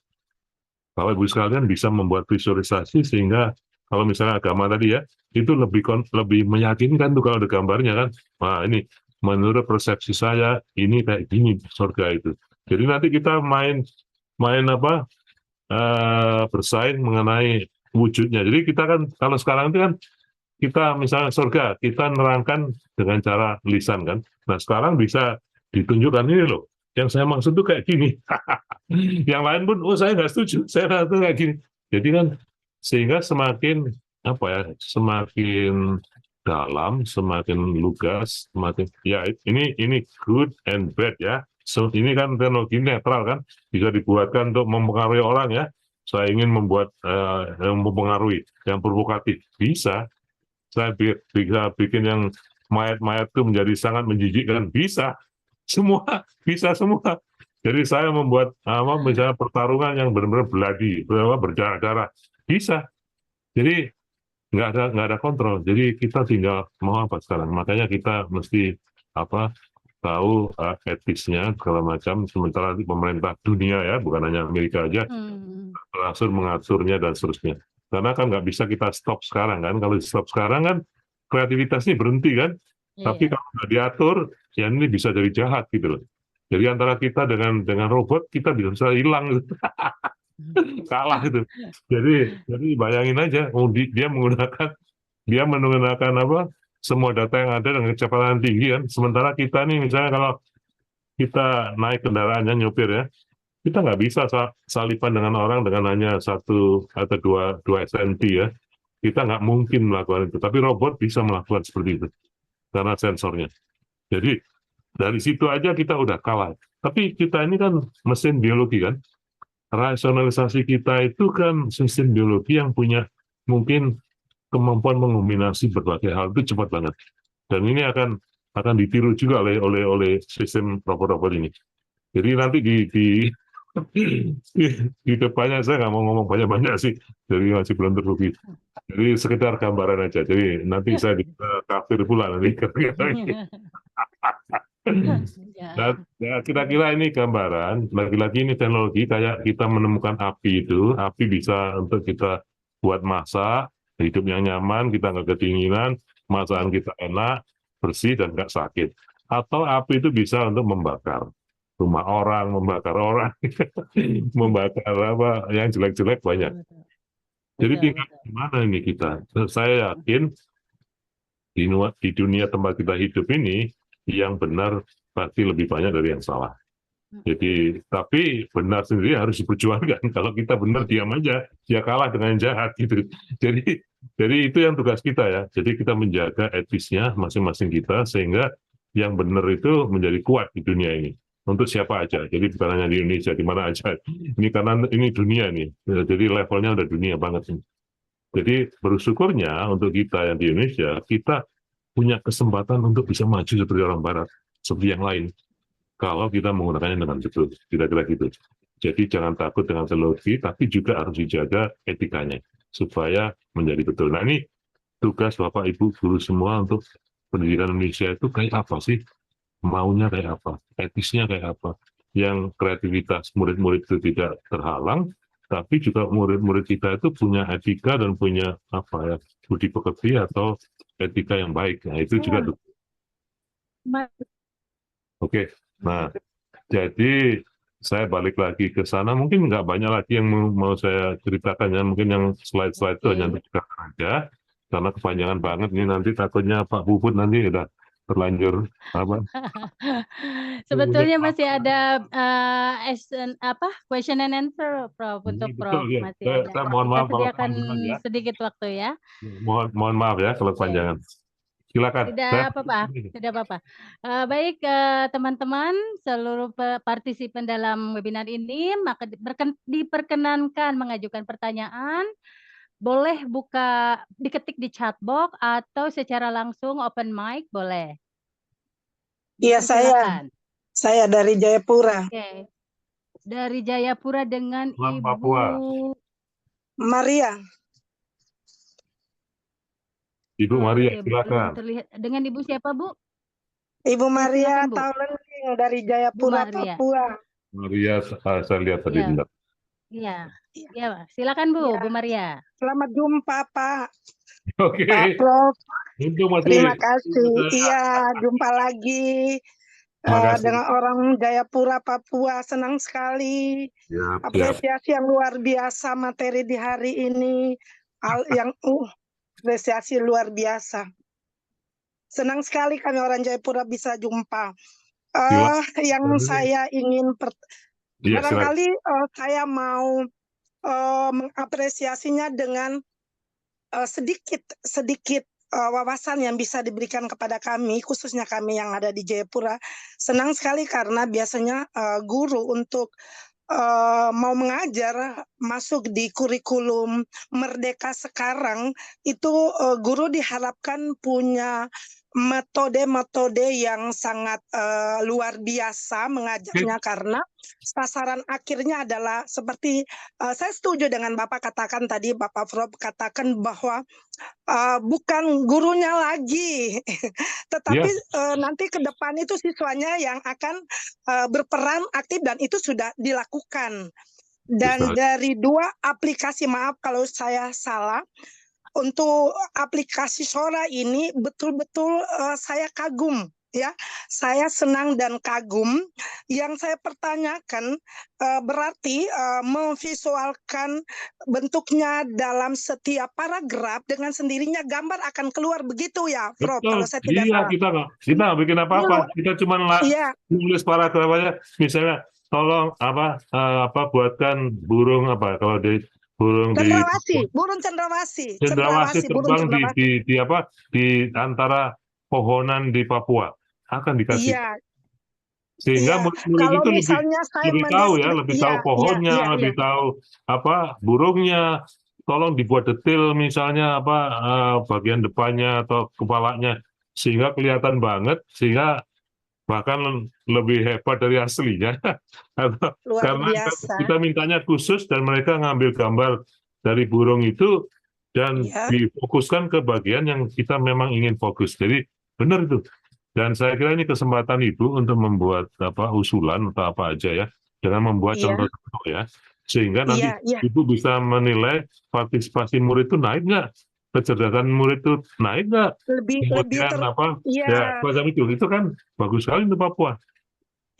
bahwa Ibu sekalian bisa membuat visualisasi sehingga kalau misalnya agama tadi ya, itu lebih meyakinkan tuh kalau ada gambarnya kan. Nah ini menurut persepsi saya ini kayak gini surga itu. Jadi nanti kita main bersaing mengenai wujudnya. Jadi kita kan kalau sekarang itu kan kita misalnya surga, kita nerangkan dengan cara lisan kan. Nah sekarang bisa ditunjukkan ini loh, yang saya maksud tuh kayak gini. Yang lain pun, saya nggak setuju, saya rasa kayak gini. Jadi kan sehingga semakin semakin dalam, semakin lugas, semakin ya ini good and bad ya. So, ini kan teknologi netral kan, bisa dibuatkan untuk mempengaruhi orang ya. Saya ingin membuat yang mempengaruhi, yang provokatif, bisa. Saya bisa bikin yang mayat-mayat itu menjadi sangat menjijikkan, bisa. Semua, bisa semua. Jadi saya membuat misalnya pertarungan yang benar-benar bloody, berdarah-darah, bisa. Jadi nggak ada kontrol. Jadi kita tinggal mau apa sekarang. Makanya kita mesti tahu etisnya segala macam. Sementara pemerintah dunia ya, bukan hanya Amerika aja, langsung mengaturnya dan seterusnya. Karena kan nggak bisa kita stop sekarang kan. Kalau stop sekarang kan kreativitas ini berhenti kan. Tapi kalau nggak diatur, ya ini bisa jadi jahat gitu loh. Jadi antara kita dengan robot, kita bisa hilang gitu. Kalah itu. Jadi bayangin aja, dia menggunakan semua data yang ada dengan kecepatan tinggi kan. Sementara kita nih misalnya kalau kita naik kendaraannya nyopir ya, kita nggak bisa salipan dengan orang dengan hanya 1 atau 2 SMT ya. Kita nggak mungkin melakukan itu. Tapi robot bisa melakukan seperti itu karena sensornya. Jadi dari situ aja kita udah kalah. Tapi kita ini kan mesin biologi kan. Rasionalisasi kita itu kan mesin biologi yang punya mungkin kemampuan mengombinasi berbagai hal itu cepat banget. Dan ini akan ditiru juga oleh sistem robot-robot ini. Jadi nanti di depannya saya nggak mau ngomong banyak-banyak sih, jadi masih belum terbukti. Jadi sekedar gambaran aja. Jadi nanti saya di kafir pula nanti. Ya. Ya, kira-kira ini gambaran. Lagi-lagi ini teknologi kayak kita menemukan api itu. Api bisa untuk kita buat masak, hidup yang nyaman, kita nggak kedinginan, masakan kita enak, bersih dan nggak sakit. Atau api itu bisa untuk membakar rumah orang, membakar orang, membakar apa yang jelek-jelek banyak. Jadi tinggal gimana ini kita. Saya yakin di dunia tempat kita hidup ini yang benar pasti lebih banyak dari yang salah. Jadi tapi benar sendiri harus diperjuangkan. Kalau kita benar diam aja, ya kalah dengan jahat gitu. Jadi itu yang tugas kita ya. Jadi kita menjaga etisnya masing-masing kita sehingga yang benar itu menjadi kuat di dunia ini. Untuk siapa aja, jadi bukan hanya di Indonesia, di mana aja. Ini karena ini dunia nih, jadi levelnya udah dunia banget nih. Jadi bersyukurnya untuk kita yang di Indonesia, kita punya kesempatan untuk bisa maju seperti orang Barat, seperti yang lain. Kalau kita menggunakannya dengan betul, kira-kira gitu. Jadi jangan takut dengan teknologi, tapi juga harus dijaga etikanya, supaya menjadi betul. Nah ini tugas Bapak Ibu Guru semua untuk pendidikan Indonesia itu kayak apa sih? Maunya kayak apa, etisnya kayak apa, yang kreativitas murid-murid itu tidak terhalang, tapi juga murid-murid kita itu punya etika dan punya apa ya, budi pekerti atau etika yang baik. Nah itu juga Oke. Nah jadi saya balik lagi ke sana, mungkin nggak banyak lagi yang mau saya ceritakan ya, mungkin yang slide-slide itu hanya untuk aja, karena kepanjangan banget ini nanti takutnya Pak Puput nanti udah terlanjur apa? Sebetulnya masih ada question and answer, Prof, untuk Prof Betul, ya. masih ada. Saya mohon maaf Kita kalau sediakan kepanjangan ya. sedikit waktu ya. Mohon maaf ya kalau kepanjangan. Silakan. Tidak apa-apa. Baik teman-teman, seluruh partisipan dalam webinar ini, maka diperkenankan mengajukan pertanyaan. Boleh diketik di chat box atau secara langsung open mic boleh. Iya, saya dari Jayapura. Oke. Dari Jayapura dengan Selamat Ibu Papua. Maria. Ibu Maria, Oke, silakan. belum terlihat. Dengan Ibu siapa, Bu? Ibu Maria silakan, Bu. Taulening dari Jayapura, Bu Maria. Papua. Maria, saya lihat tadi. Iya. Ya, silakan Bu, Ya. Bu Maria. Selamat jumpa, Pak. Oke. Pak Prof. Masih. Terima kasih. Iya, jumpa lagi. Dengan orang Jayapura, Papua. Senang sekali. Apresiasi yang luar biasa materi di hari ini. Apresiasi luar biasa. Senang sekali kami orang Jayapura bisa jumpa. Yang saya ingin barangkali saya mau mengapresiasinya dengan sedikit wawasan yang bisa diberikan kepada kami, khususnya kami yang ada di Jayapura. Senang sekali karena biasanya guru untuk mau mengajar masuk di kurikulum Merdeka sekarang itu guru diharapkan punya metode-metode yang sangat luar biasa mengajarnya karena sasaran akhirnya adalah seperti saya setuju dengan Bapak katakan tadi, Bapak Prof katakan bahwa bukan gurunya lagi tetapi nanti ke depan itu siswanya yang akan berperan aktif dan itu sudah dilakukan. Dan dari dua aplikasi, maaf kalau saya salah, untuk aplikasi Sora ini betul-betul saya kagum ya. Saya senang dan kagum. Yang saya pertanyakan berarti memvisualkan bentuknya dalam setiap paragraf dengan sendirinya gambar akan keluar begitu ya, Prof? Betul. Kalau saya tidak salah. Kita nggak bikin apa-apa. Kita cuma nulis paragraf aja. Misalnya tolong buatkan burung apa kalau di burung cendrawasih terbang di antara pohonan di Papua akan dikasih. Iya. Sehingga murid itu lebih tahu ya, lebih tahu pohonnya, lebih tahu apa burungnya. tolong dibuat detail misalnya apa bagian depannya atau kepalanya sehingga kelihatan banget, sehingga bahkan lebih hebat dari aslinya. Luar Karena biasa. kita mintanya khusus dan mereka ngambil gambar dari burung itu dan Ya. difokuskan ke bagian yang kita memang ingin fokus. Jadi benar itu. Dan saya kira ini kesempatan Ibu untuk membuat usulan atau apa aja ya, dengan membuat Iya. contoh-contoh ya, sehingga nanti Iya. Ibu bisa menilai partisipasi murid itu naik nggak, kecerdasan murid itu naik nggak, Lebih kemudian Iya. ya semacam itu kan bagus sekali untuk Papua.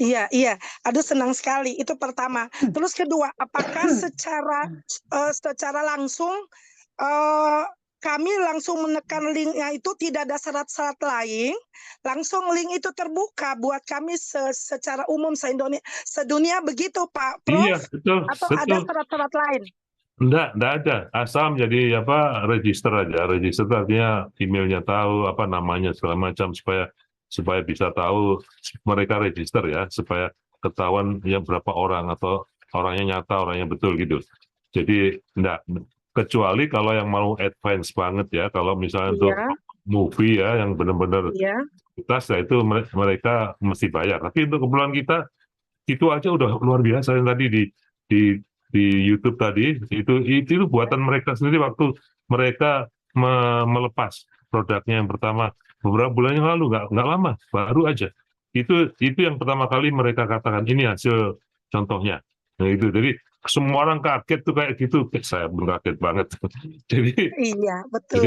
Iya. Aduh, senang sekali. Itu pertama. Terus kedua, apakah secara langsung kami langsung menekan linknya itu tidak ada syarat-syarat lain, langsung link itu terbuka buat kami secara umum sedunia begitu Pak Prof? Iya, betul. Atau ada syarat-syarat lain? Enggak ada. Asal menjadi register aja. Register artinya emailnya tahu, namanya segala macam supaya bisa tahu mereka register ya, supaya ketahuan ya berapa orang atau orangnya nyata, orangnya betul gitu. Jadi enggak, kecuali kalau yang mau advance banget ya, kalau misalnya untuk movie ya yang benar-benar kualitas ya itu mereka mesti bayar. Tapi untuk keperluan kita itu aja udah luar biasa. Yang tadi di YouTube tadi itu buatan mereka sendiri waktu mereka melepas produknya yang pertama beberapa bulan yang lalu, nggak lama, baru aja itu yang pertama kali mereka katakan ini hasil contohnya. Nah itu jadi semua orang kaget tuh kayak gitu, saya pun kaget banget. Jadi Iya, betul.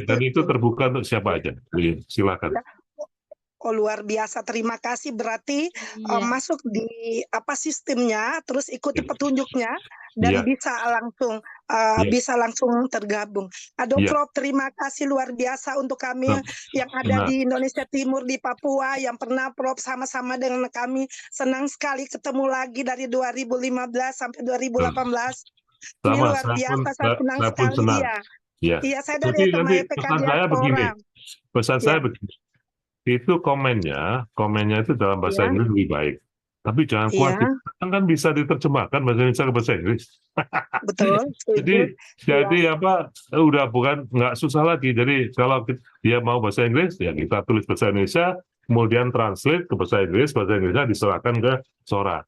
dan itu terbuka untuk siapa aja. Jadi, silakan. Oh, luar biasa, terima kasih. Berarti masuk di sistemnya, terus ikuti petunjuknya dan bisa langsung tergabung. Aduh, Prof, terima kasih luar biasa untuk kami yang ada di Indonesia Timur, di Papua, yang pernah Prof sama-sama dengan kami. Senang sekali ketemu lagi dari 2015 sampai 2018. Ini luar biasa, saya senang sekali. Iya, saya dari SMA EPK Diaspora. Pesan saya begini. Itu komennya itu dalam bahasa Inggris lebih baik. Tapi jangan khawatir, kan bisa diterjemahkan bahasa Indonesia ke bahasa Inggris. Betul. jadi udah bukan nggak susah lagi. Jadi kalau dia mau bahasa Inggris, ya kita tulis bahasa Indonesia, kemudian translate ke bahasa Inggrisnya diserahkan ke Sora.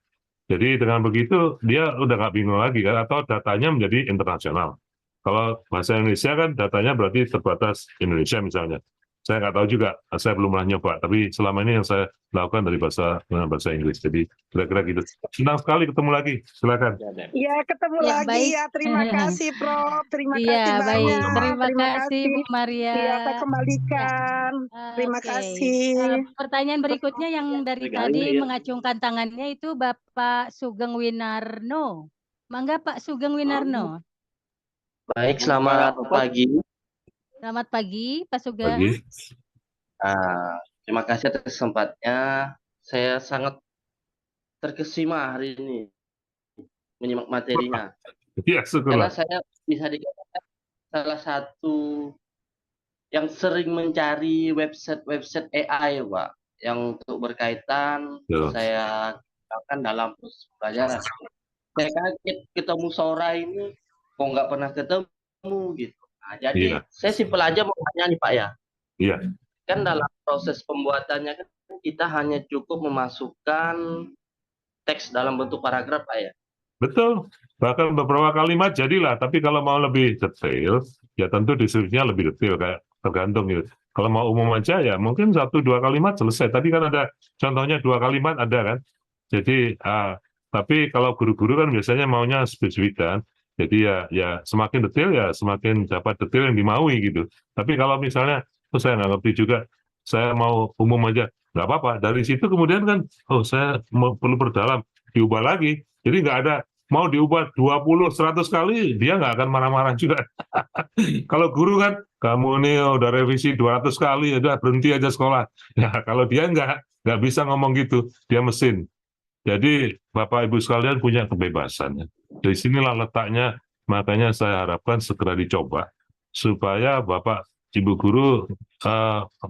Jadi dengan begitu dia udah nggak bingung lagi kan, atau datanya menjadi internasional. Kalau bahasa Indonesia kan datanya berarti terbatas Indonesia misalnya. Saya nggak tahu juga, saya belum pernah nyoba, tapi selama ini yang saya lakukan dari bahasa Inggris. Jadi kira-kira gitu. Senang sekali ketemu lagi, silakan. Iya, ketemu lagi baik. ya. Terima kasih, Prof. Terima kasih Baik. banyak. Terima kasih, Bu Maria. Iya, saya kembalikan. Terima kasih. Pertanyaan berikutnya yang dari tadi mengacungkan tangannya itu Bapak Sugeng Winarno. Mangga Pak Sugeng Winarno. Baik, selamat pagi. Selamat pagi, Pak Sugeng. Terima kasih atas kesempatnya. Saya sangat terkesima hari ini menyimak materinya. Ya, karena saya bisa dikatakan salah satu yang sering mencari website AI, Pak, yang untuk berkaitan saya gunakan dalam proses pelajaran. Saya kaget ketemu Sora ini, kok nggak pernah ketemu gitu. Nah, jadi saya simpel aja mau tanya nih Pak ya. Iya. Kan dalam proses pembuatannya kan kita hanya cukup memasukkan teks dalam bentuk paragraf Pak ya. Betul. Bahkan beberapa kalimat jadilah. Tapi kalau mau lebih detail, ya tentu deskripsinya lebih detail kayak tergantung gitu. Kalau mau umum aja ya mungkin 1-2 kalimat selesai. Tadi kan ada contohnya 2 kalimat ada kan. Jadi tapi kalau guru-guru kan biasanya maunya spesifik kan. Jadi ya semakin detail ya semakin dapat detail yang dimaui gitu. Tapi kalau misalnya saya nggak ngerti juga, saya mau umum aja, nggak apa-apa. Dari situ kemudian kan, saya perlu perdalam, diubah lagi. Jadi nggak ada mau diubah 20-100 kali, dia nggak akan marah-marah juga. Kalau guru kan, kamu ini udah revisi 200 kali, udah berhenti aja sekolah. Ya kalau dia nggak bisa ngomong gitu, dia mesin. Jadi Bapak Ibu sekalian punya kebebasan. Dari sinilah letaknya, makanya saya harapkan segera dicoba supaya Bapak Ibu guru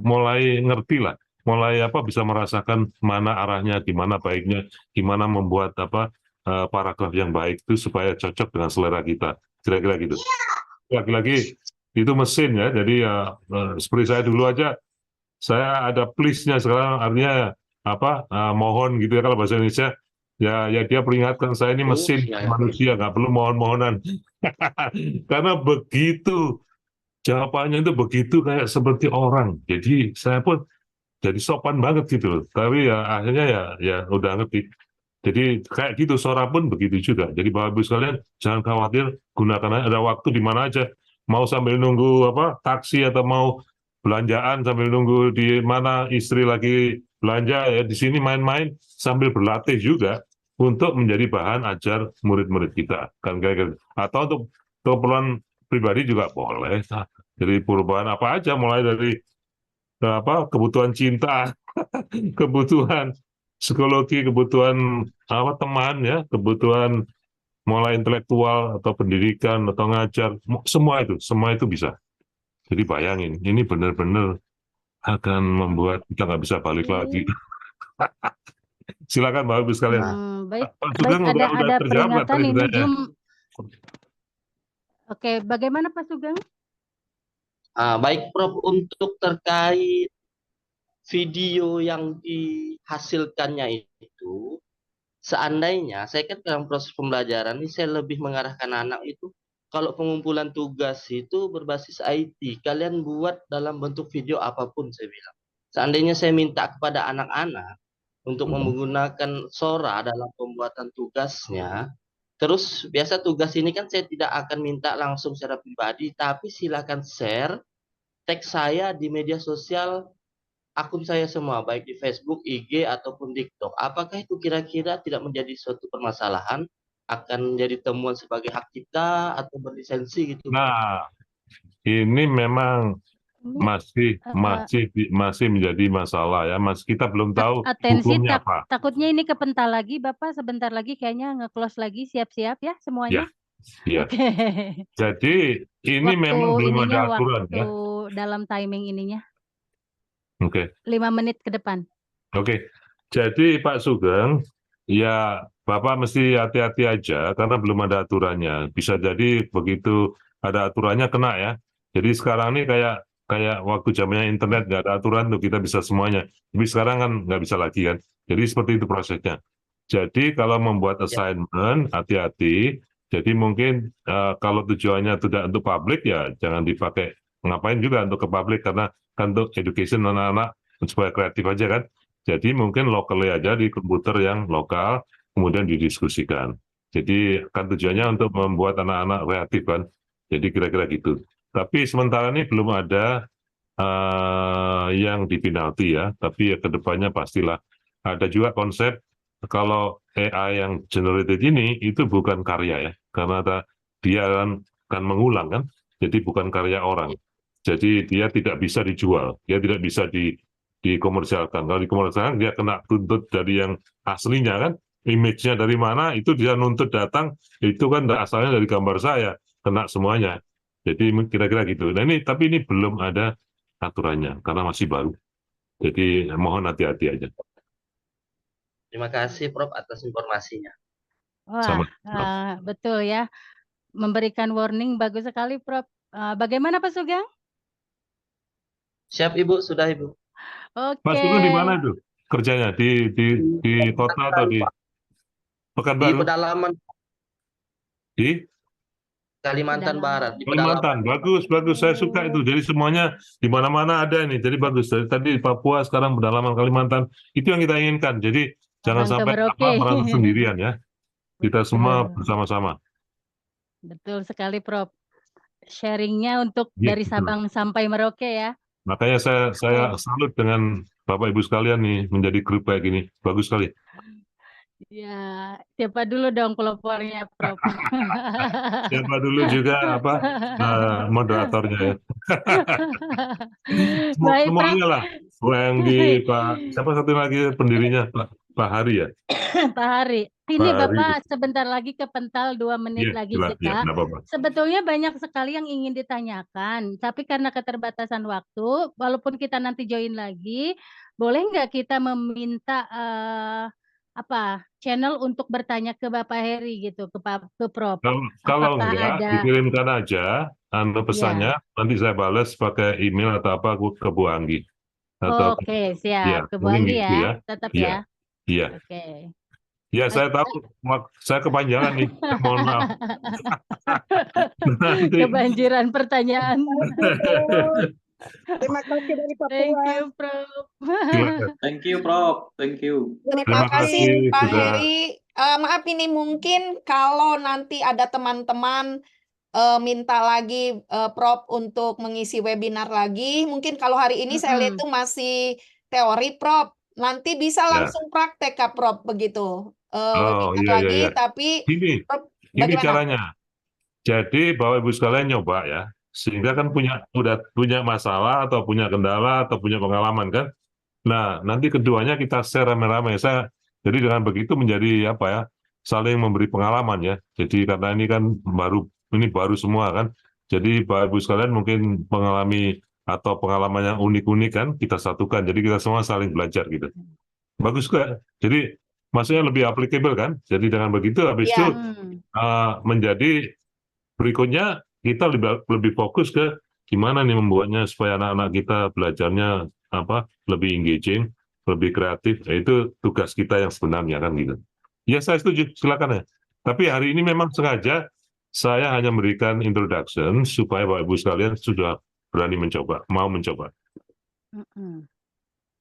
mulai ngerti lah, mulai bisa merasakan mana arahnya, gimana baiknya, gimana membuat paragraf yang baik itu supaya cocok dengan selera kita. kira-kira gitu. Lagi-lagi itu mesin ya, jadi ya seperti saya dulu aja, saya ada please-nya sekarang, artinya apa, mohon gitu ya kalau bahasa Indonesia. Ya dia peringatkan saya ini mesin manusia, nggak perlu mohon-mohonan. Karena begitu jawabannya itu begitu kayak seperti orang. Jadi saya pun jadi sopan banget gitu loh. Tapi ya akhirnya ya udah ngerti. Jadi kayak gitu, suara pun begitu juga. Jadi Bapak Ibu sekalian jangan khawatir, gunakan aja, ada waktu di mana aja. Mau sambil nunggu apa taksi atau mau belanjaan sambil nunggu di mana istri lagi belanja ya, di sini main-main sambil berlatih juga untuk menjadi bahan ajar murid-murid kita. Kan kayak gitu. Atau untuk keperluan pribadi juga boleh. Jadi perubahan apa aja, mulai dari apa kebutuhan cinta, kebutuhan psikologi, kebutuhan apa teman ya, kebutuhan mulai intelektual atau pendidikan atau ngajar, semua itu bisa. Jadi bayangin, ini benar-benar akan membuat kita nggak bisa balik lagi. Silakan Bapak Ibu sekalian. Baik, Pak Sugeng ada udah terjawab nggak peringatan tadi ini pertanyaannya? Zoom. Oke, bagaimana Pak Sugeng? Baik Prof, untuk terkait video yang dihasilkannya itu, seandainya saya kan dalam proses pembelajaran ini saya lebih mengarahkan anak itu, kalau pengumpulan tugas itu berbasis IT, kalian buat dalam bentuk video apapun saya bilang. Seandainya saya minta kepada anak-anak untuk menggunakan Sora dalam pembuatan tugasnya, terus biasa tugas ini kan saya tidak akan minta langsung secara pribadi, tapi silakan share teks saya di media sosial akun saya semua, baik di Facebook, IG, ataupun TikTok. Apakah itu kira-kira tidak menjadi suatu permasalahan? Akan menjadi temuan sebagai hak kita atau berlisensi gitu? Nah, ini memang masih menjadi masalah ya, Mas. Kita belum tahu Atensi, hukumnya apa. takutnya ini kepental lagi, Bapak. Sebentar lagi kayaknya nge-close lagi, siap-siap ya semuanya. Ya. Oke. Jadi ini memang belum ada aturan ya. Dalam timing ininya. Oke. 5 menit ke depan. Oke. Jadi Pak Sugeng, ya Bapak mesti hati-hati aja karena belum ada aturannya. Bisa jadi begitu ada aturannya kena ya. Jadi sekarang ini kayak waktu zamannya internet nggak ada aturan tuh kita bisa semuanya. Tapi sekarang kan nggak bisa lagi kan. Jadi seperti itu prosesnya. Jadi kalau membuat assignment hati-hati. Jadi mungkin kalau tujuannya tidak untuk publik ya jangan dipakai. Ngapain juga untuk ke publik karena kan untuk education anak-anak supaya kreatif aja kan. Jadi mungkin locally aja di komputer yang lokal kemudian didiskusikan. Jadi kan tujuannya untuk membuat anak-anak kreatif kan. Jadi kira-kira gitu. Tapi sementara ini belum ada yang dipinalti ya. Tapi ya kedepannya pastilah. Ada juga konsep kalau AI yang generated ini itu bukan karya ya. Karena dia kan mengulang kan. Jadi bukan karya orang. Jadi dia tidak bisa dijual. Dia tidak bisa dikomersialkan. Kalau dikomersialkan dia kena tuntut dari yang aslinya kan. Image-nya dari mana itu dia nuntut datang. Itu kan asalnya dari gambar saya. Kena semuanya. Jadi kira-kira gitu. Nah tapi ini belum ada aturannya karena masih baru. Jadi mohon hati-hati aja. Terima kasih Prof atas informasinya. Wah, betul ya. Memberikan warning bagus sekali Prof. Bagaimana Pak Sugeng? Siap Ibu, sudah Ibu. Oke. Pak Sugeng di mana tuh kerjanya? Di kota atau di Pekanbaru? Di pedalaman. Di Kalimantan Barat. Di Kalimantan, bagus. Saya suka itu. Jadi semuanya di mana-mana ada ini. Jadi bagus. Dari tadi Papua, sekarang pedalaman Kalimantan. Itu yang kita inginkan. Jadi jangan sampai merasa sendirian ya. Kita semua bersama-sama. Betul sekali Prof. Sharingnya untuk dari Sabang sampai Merauke ya. Makanya saya salut dengan Bapak Ibu sekalian nih menjadi grup kayak gini. Bagus sekali. Ya, siapa dulu dong pelopornya, Prof. Siapa dulu juga moderatornya ya. Baik, semuanya lah. Yang di siapa satu lagi pendirinya Pak Hari ya. Pak Hari. Ini Bapak sebentar lagi kepental 2 menit lagi kita. Sebetulnya banyak sekali yang ingin ditanyakan, tapi karena keterbatasan waktu, walaupun kita nanti join lagi, boleh nggak kita meminta channel untuk bertanya ke Bapak Heri gitu, ke Prof. Kalau Apakah enggak, ada? dikirimkan aja pesannya, nanti saya balas pakai email atau apa ke Bu Anggi. Atau Oke, siap. ya, Ke Bu mungkin Anggi gitu ya, ya. tetap Iya, ya. iya. Oke. Ya, saya tahu, saya kepanjangan nih. Mohon maaf. Nanti. Kebanjiran pertanyaan. Terima kasih dari Papua. Thank you, Prof. Silakan. Thank you, Prof. Thank you. Terima Terima kasih kasih Pak sudah. Heri. Maaf ini mungkin kalau nanti ada teman-teman minta lagi Prof untuk mengisi webinar lagi. Mungkin kalau hari ini saya lihat itu masih teori Prof. Nanti bisa Ya. langsung praktek Kak Prof begitu. Oh, Webinar iya, lagi iya. tapi Ini Prof, ini bagaimana? caranya. Jadi Bapak Ibu sekalian nyoba ya, sehingga kan udah punya masalah atau punya kendala atau punya pengalaman kan. Nah, nanti keduanya kita share rame-rame. Jadi dengan begitu menjadi apa ya, saling memberi pengalaman ya. Jadi karena ini kan baru semua kan. Jadi Bapak Ibu sekalian mungkin mengalami atau pengalaman yang unik-unik kan, kita satukan. Jadi kita semua saling belajar gitu. Bagus juga. Jadi maksudnya lebih applicable kan. Jadi dengan begitu habis Ya. itu menjadi berikutnya kita lebih fokus ke gimana nih membuatnya supaya anak-anak kita belajarnya lebih engaging, lebih kreatif. Itu tugas kita yang sebenarnya kan gitu. Ya saya setuju, silakan ya. Tapi hari ini memang sengaja saya hanya memberikan introduction supaya Bapak Ibu sekalian sudah berani mau mencoba.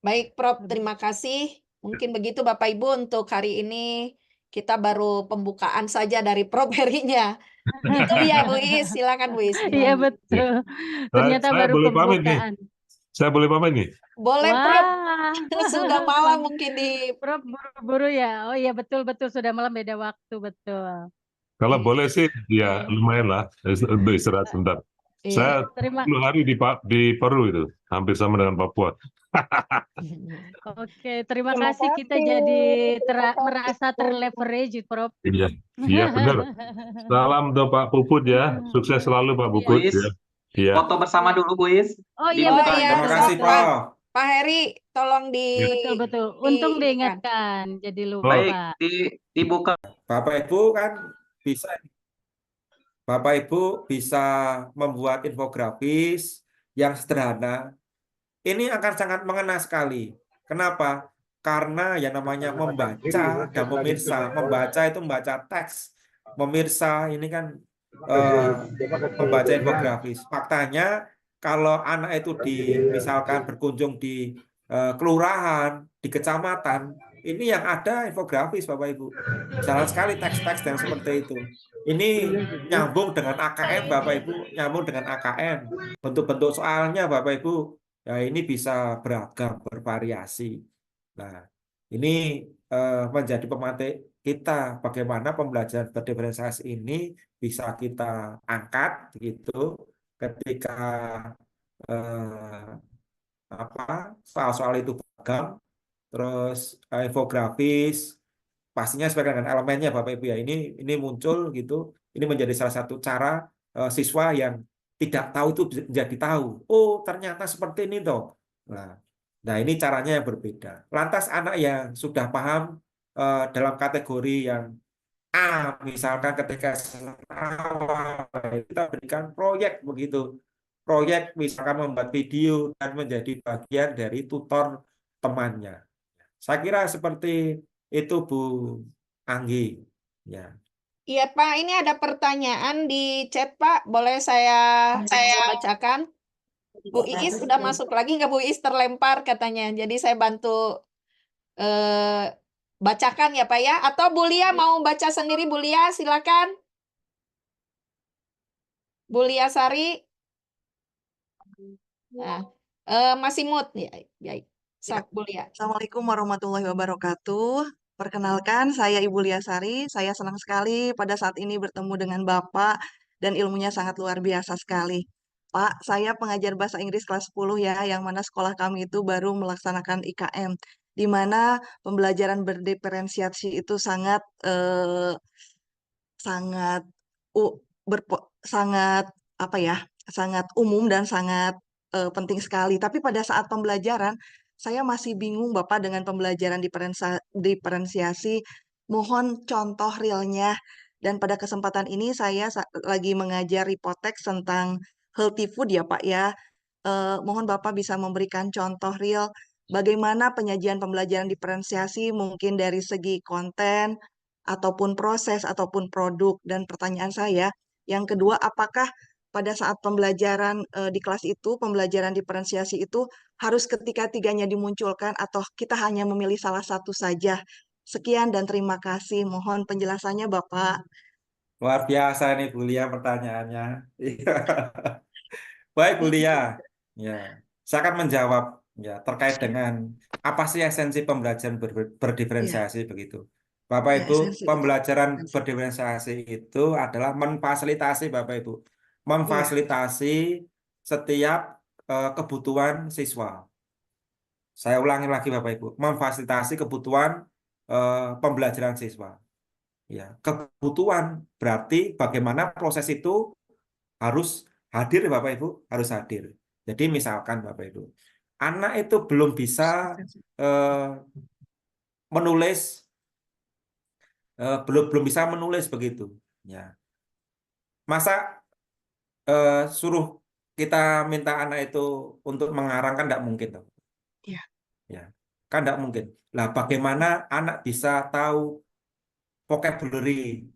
Baik Prof, terima kasih. Mungkin begitu Bapak Ibu untuk hari ini kita baru pembukaan saja dari Prof Herinya. Itu ya Bu Is, silakan Bu Is. Iya betul. Ternyata Saya baru boleh pamit nih. pembukaan. Saya boleh pamit nih. Boleh Prof. Wah. Sudah malam mungkin di Prof buru-buru ya. Oh iya betul sudah malam beda waktu betul. Kalau boleh sih, ya lumayan lah untuk istirahat sebentar. Saya 10 hari di Peru itu, hampir sama dengan Papua. Oke, terima kasih kita jadi merasa terleverage, Prof. Iya, iya benar. Salam untuk Pak Puput ya, sukses selalu Pak Puput. Bu Is, Ya. foto bersama dulu Bu Is. Oh iya Dibuka. betul. Terima kasih Prof. Pak Heri, tolong Betul. Untung diingatkan, jadi lupa. Baik, dibuka. Bapak Ibu kan Bapak Ibu bisa membuat infografis yang sederhana. Ini akan sangat mengena sekali. Kenapa? Karena yang namanya membaca dan memirsa. Membaca itu membaca teks. Memirsa ini kan membaca infografis. Faktanya kalau anak itu misalkan berkunjung di kelurahan, di kecamatan, ini yang ada infografis Bapak Ibu. Jarang sekali teks-teks yang seperti itu. Ini nyambung dengan AKM Bapak Ibu, nyambung dengan AKM. Bentuk-bentuk soalnya Bapak Ibu, ya ini bisa beragam, bervariasi. Nah, ini menjadi pemantik kita bagaimana pembelajaran berdiferensiasi ini bisa kita angkat gitu ketika soal-soal itu beragam, terus infografis pastinya sesuai dengan elemennya Bapak Ibu ya. Ini muncul gitu, ini menjadi salah satu cara siswa yang tidak tahu itu menjadi tahu. Oh, ternyata seperti ini toh. Nah, ini caranya yang berbeda. Lantas anak yang sudah paham dalam kategori yang A, misalkan ketika awal kita berikan proyek begitu. Proyek misalkan membuat video dan menjadi bagian dari tutor temannya. Saya kira seperti itu Bu Anggi. Ya. Iya Pak, ini ada pertanyaan di chat Pak, boleh saya bacakan? Bu Iis sudah masuk lagi nggak Bu Iis, terlempar katanya, jadi saya bantu bacakan ya Pak ya, atau Bu Lia mau baca sendiri? Bu Lia silakan. Bu Lia Sari. Nah, masih mute ya, baik. Bu Lia. Assalamualaikum warahmatullahi wabarakatuh. Perkenalkan, saya Ibu Lia Sari. Saya senang sekali pada saat ini bertemu dengan Bapak dan ilmunya sangat luar biasa sekali. Pak, saya pengajar bahasa Inggris kelas 10 ya, yang mana sekolah kami itu baru melaksanakan IKM, di mana pembelajaran berdiferensiasi itu sangat sangat umum dan sangat penting sekali. Tapi pada saat pembelajaran, Saya masih bingung Bapak dengan pembelajaran diferensiasi. Mohon contoh realnya. Dan pada kesempatan ini saya lagi mengajar Ripotex tentang healthy food ya Pak ya. Mohon Bapak bisa memberikan contoh real bagaimana penyajian pembelajaran diferensiasi mungkin dari segi konten ataupun proses ataupun produk. Dan pertanyaan saya yang kedua, apakah pada saat pembelajaran di kelas itu, pembelajaran diferensiasi itu harus ketiga-tiganya dimunculkan atau kita hanya memilih salah satu saja? Sekian dan terima kasih. Mohon penjelasannya Bapak. Luar biasa nih Bu Lia pertanyaannya. Baik Bu Lia, ya, saya akan menjawab ya terkait dengan apa sih esensi pembelajaran Iya, berdiferensiasi begitu. Bapak ya Ibu, esensi. pembelajaran berdiferensiasi itu adalah memfasilitasi Bapak Ibu, memfasilitasi setiap kebutuhan siswa. Saya ulangi lagi Bapak Ibu, memfasilitasi kebutuhan pembelajaran siswa. Ya, kebutuhan berarti bagaimana proses itu harus hadir Bapak Ibu, harus hadir. Jadi misalkan Bapak Ibu, anak itu belum bisa menulis, belum bisa menulis begitu. Ya, masa suruh kita minta anak itu untuk mengarang kan tidak mungkin, toh. Iya. Ya, kan tidak mungkin. Lah, bagaimana anak bisa tahu vocabulary?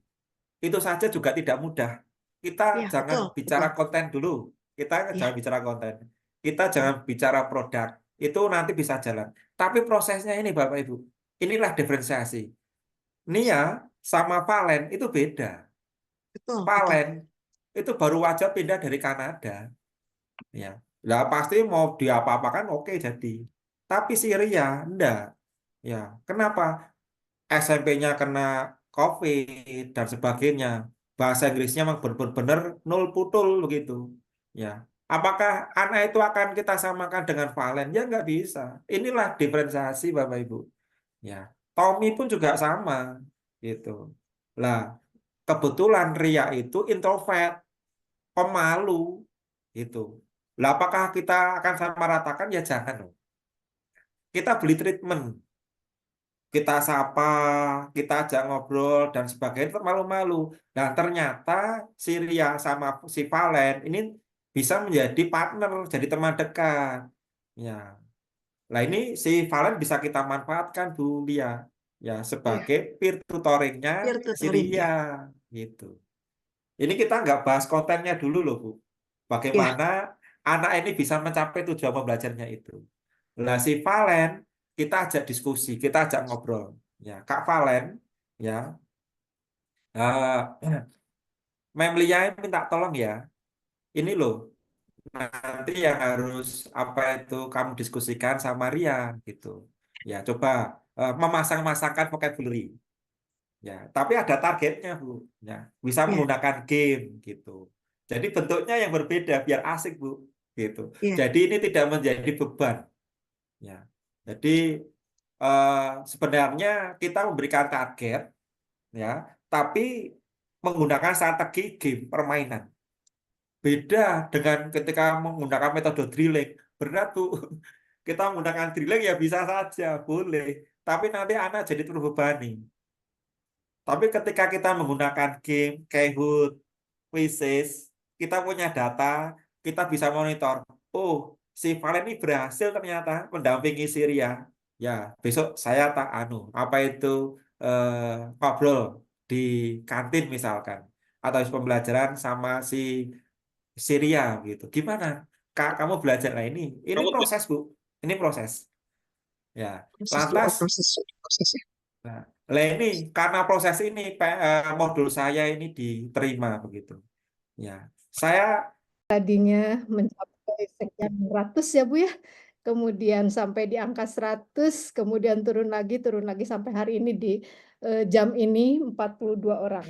Itu saja juga tidak mudah. Kita Iya, jangan betul, bicara betul. konten dulu. Kita Iya. jangan bicara konten. Kita jangan bicara produk. Itu nanti bisa jalan. Tapi prosesnya ini Bapak Ibu, inilah diferensiasi. Nia sama Valen itu beda. Betul, betul. Valen itu baru aja pindah dari Kanada. Ya. Lah pasti mau diapa-apakan oke jadi. Tapi si Ria enggak. Ya, kenapa? SMP-nya kena COVID dan sebagainya. Bahasa Inggrisnya memang benar-benar nol putul begitu. Ya. Apakah anak itu akan kita samakan dengan Valen? Ya nggak bisa. Inilah diferensiasi Bapak Ibu. Ya. Tommy pun juga sama gitu. Lah, kebetulan Ria itu introvert, pemalu gitu. Lah, apakah kita akan sama ratakan? Ya jangan. Kita beli treatment, kita sapa, kita ajak ngobrol dan sebagainya, tetap malu-malu. Dan ternyata si Ria sama si Valen ini bisa menjadi partner, jadi teman dekat. Ya, lah ini si Valen bisa kita manfaatkan Bu Lia, ya Iya. sebagai peer tutoringnya Peer si tutoring ya. Ria, gitu. Ini kita nggak bahas kontennya dulu loh Bu. Iya. Bagaimana anak ini bisa mencapai tujuan pembelajarannya itu. Nah, si Valen kita ajak diskusi, kita ajak ngobrol. Ya, Kak Valen, ya, Memlia minta tolong ya. Ini loh, nanti yang harus apa itu kamu diskusikan sama Rian gitu. Ya, coba memasang-masangkan vocabulary. Ya, tapi ada targetnya Bu. Ya, bisa Iya. menggunakan game gitu. Jadi bentuknya yang berbeda biar asik Bu, gitu. Iya. Jadi ini tidak menjadi beban. Ya, jadi sebenarnya kita memberikan target, ya, tapi menggunakan strategi game permainan. Beda dengan ketika menggunakan metode drilling. Berat Bu. Kita menggunakan drilling ya bisa saja, boleh. Tapi nanti anak jadi terbebani. Tapi ketika kita menggunakan game, Kahoot, Quizzes, kita punya data, kita bisa monitor. Oh, si Valen ini berhasil ternyata mendampingi Syria. Ya, besok saya tak apa itu ngobrol di kantin misalkan, atau pembelajaran sama si Syria gitu. Gimana? Kak, kamu belajar lah ini proses Bu, ini proses. Ya, lantas. Proses ya. Nah, lah ini karena proses ini modul saya ini diterima begitu. Ya, saya tadinya mencapai sekian ratus ya Bu ya. Kemudian sampai di angka 100, kemudian turun lagi sampai hari ini di jam ini 42 orang.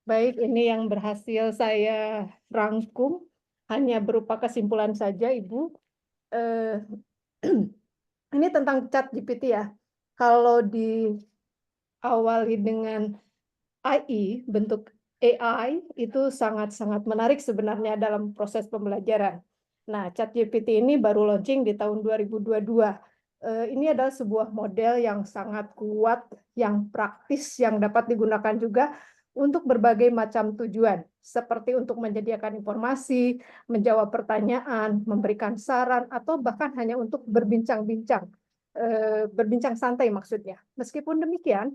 Baik, ini yang berhasil saya rangkum, hanya berupa kesimpulan saja Ibu. Ini tentang ChatGPT ya. Kalau diawali dengan AI, bentuk AI itu sangat-sangat menarik sebenarnya dalam proses pembelajaran. Nah, ChatGPT ini baru launching di tahun 2022. Ini adalah sebuah model yang sangat kuat, yang praktis, yang dapat digunakan juga untuk berbagai macam tujuan, seperti untuk menyediakan informasi, menjawab pertanyaan, memberikan saran, atau bahkan hanya untuk berbincang-bincang, berbincang santai maksudnya. Meskipun demikian,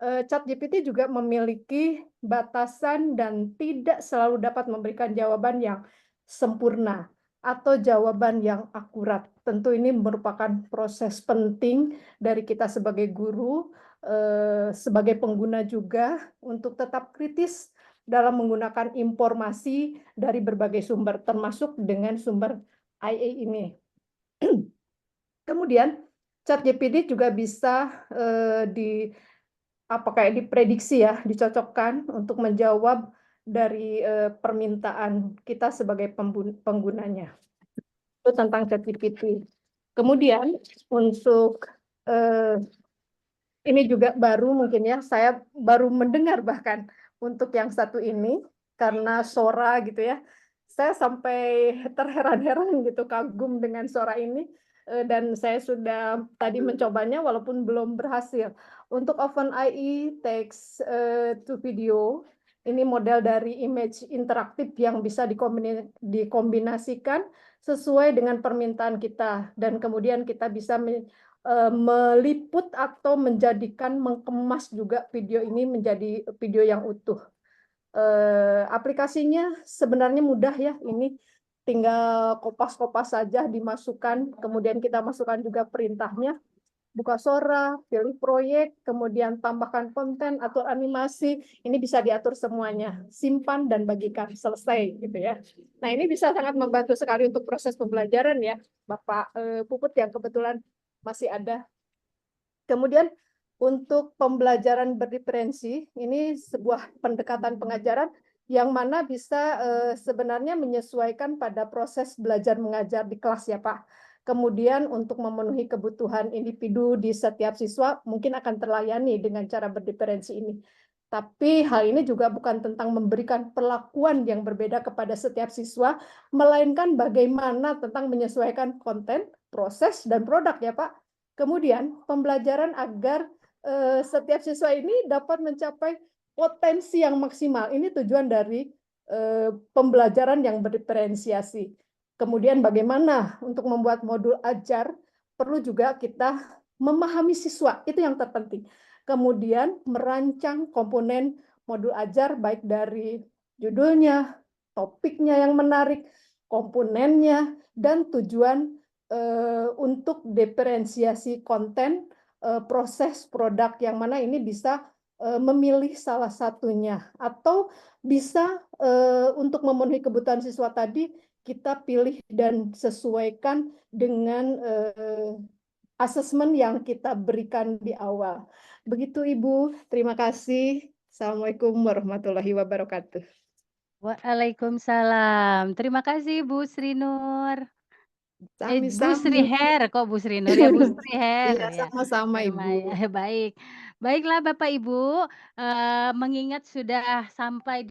ChatGPT juga memiliki batasan dan tidak selalu dapat memberikan jawaban yang sempurna atau jawaban yang akurat. Tentu ini merupakan proses penting dari kita sebagai guru, sebagai pengguna juga untuk tetap kritis dalam menggunakan informasi dari berbagai sumber, termasuk dengan sumber IA ini. Kemudian ChatGPT juga bisa kayak diprediksi ya, dicocokkan untuk menjawab dari permintaan kita sebagai penggunanya. Itu tentang ChatGPT. Kemudian untuk ini juga baru mungkin ya, saya baru mendengar bahkan untuk yang satu ini karena Sora gitu ya. Saya sampai terheran-heran gitu, kagum dengan Sora ini, dan saya sudah tadi mencobanya walaupun belum berhasil. Untuk OpenAI text to video, ini model dari image interaktif yang bisa dikombinasikan sesuai dengan permintaan kita, dan kemudian kita bisa meliput atau mengemas juga video ini menjadi video yang utuh. Aplikasinya sebenarnya mudah ya, ini tinggal kopas-kopas saja dimasukkan, kemudian kita masukkan juga perintahnya, buka Sora, pilih proyek, kemudian tambahkan konten, atur animasi, ini bisa diatur semuanya, simpan dan bagikan, selesai gitu ya. Nah, ini bisa sangat membantu sekali untuk proses pembelajaran ya, Bapak Puput yang kebetulan masih ada. Kemudian untuk pembelajaran berdiferensi, ini sebuah pendekatan pengajaran yang mana bisa sebenarnya menyesuaikan pada proses belajar mengajar di kelas ya Pak. Kemudian untuk memenuhi kebutuhan individu di setiap siswa mungkin akan terlayani dengan cara berdiferensi ini. Tapi hal ini juga bukan tentang memberikan perlakuan yang berbeda kepada setiap siswa, melainkan bagaimana tentang menyesuaikan konten, proses, dan produk ya Pak. Kemudian pembelajaran agar setiap siswa ini dapat mencapai potensi yang maksimal. Ini tujuan dari pembelajaran yang berdiferensiasi. Kemudian bagaimana untuk membuat modul ajar, perlu juga kita memahami siswa, itu yang terpenting. Kemudian merancang komponen modul ajar baik dari judulnya, topiknya yang menarik, komponennya, dan tujuan untuk diferensiasi konten, proses produk yang mana ini bisa memilih salah satunya, atau bisa untuk memenuhi kebutuhan siswa tadi kita pilih dan sesuaikan dengan asesmen yang kita berikan di awal. Begitu Ibu, terima kasih. Assalamualaikum warahmatullahi wabarakatuh. Waalaikumsalam. Terima kasih Bu Sri Nur. Bu Sri Sami-sami. Her, kok Bu Sri Nur ya, Bu Sri Her Iya, ya. sama-sama Ibu. Baik. Baiklah Bapak Ibu, mengingat sudah sampai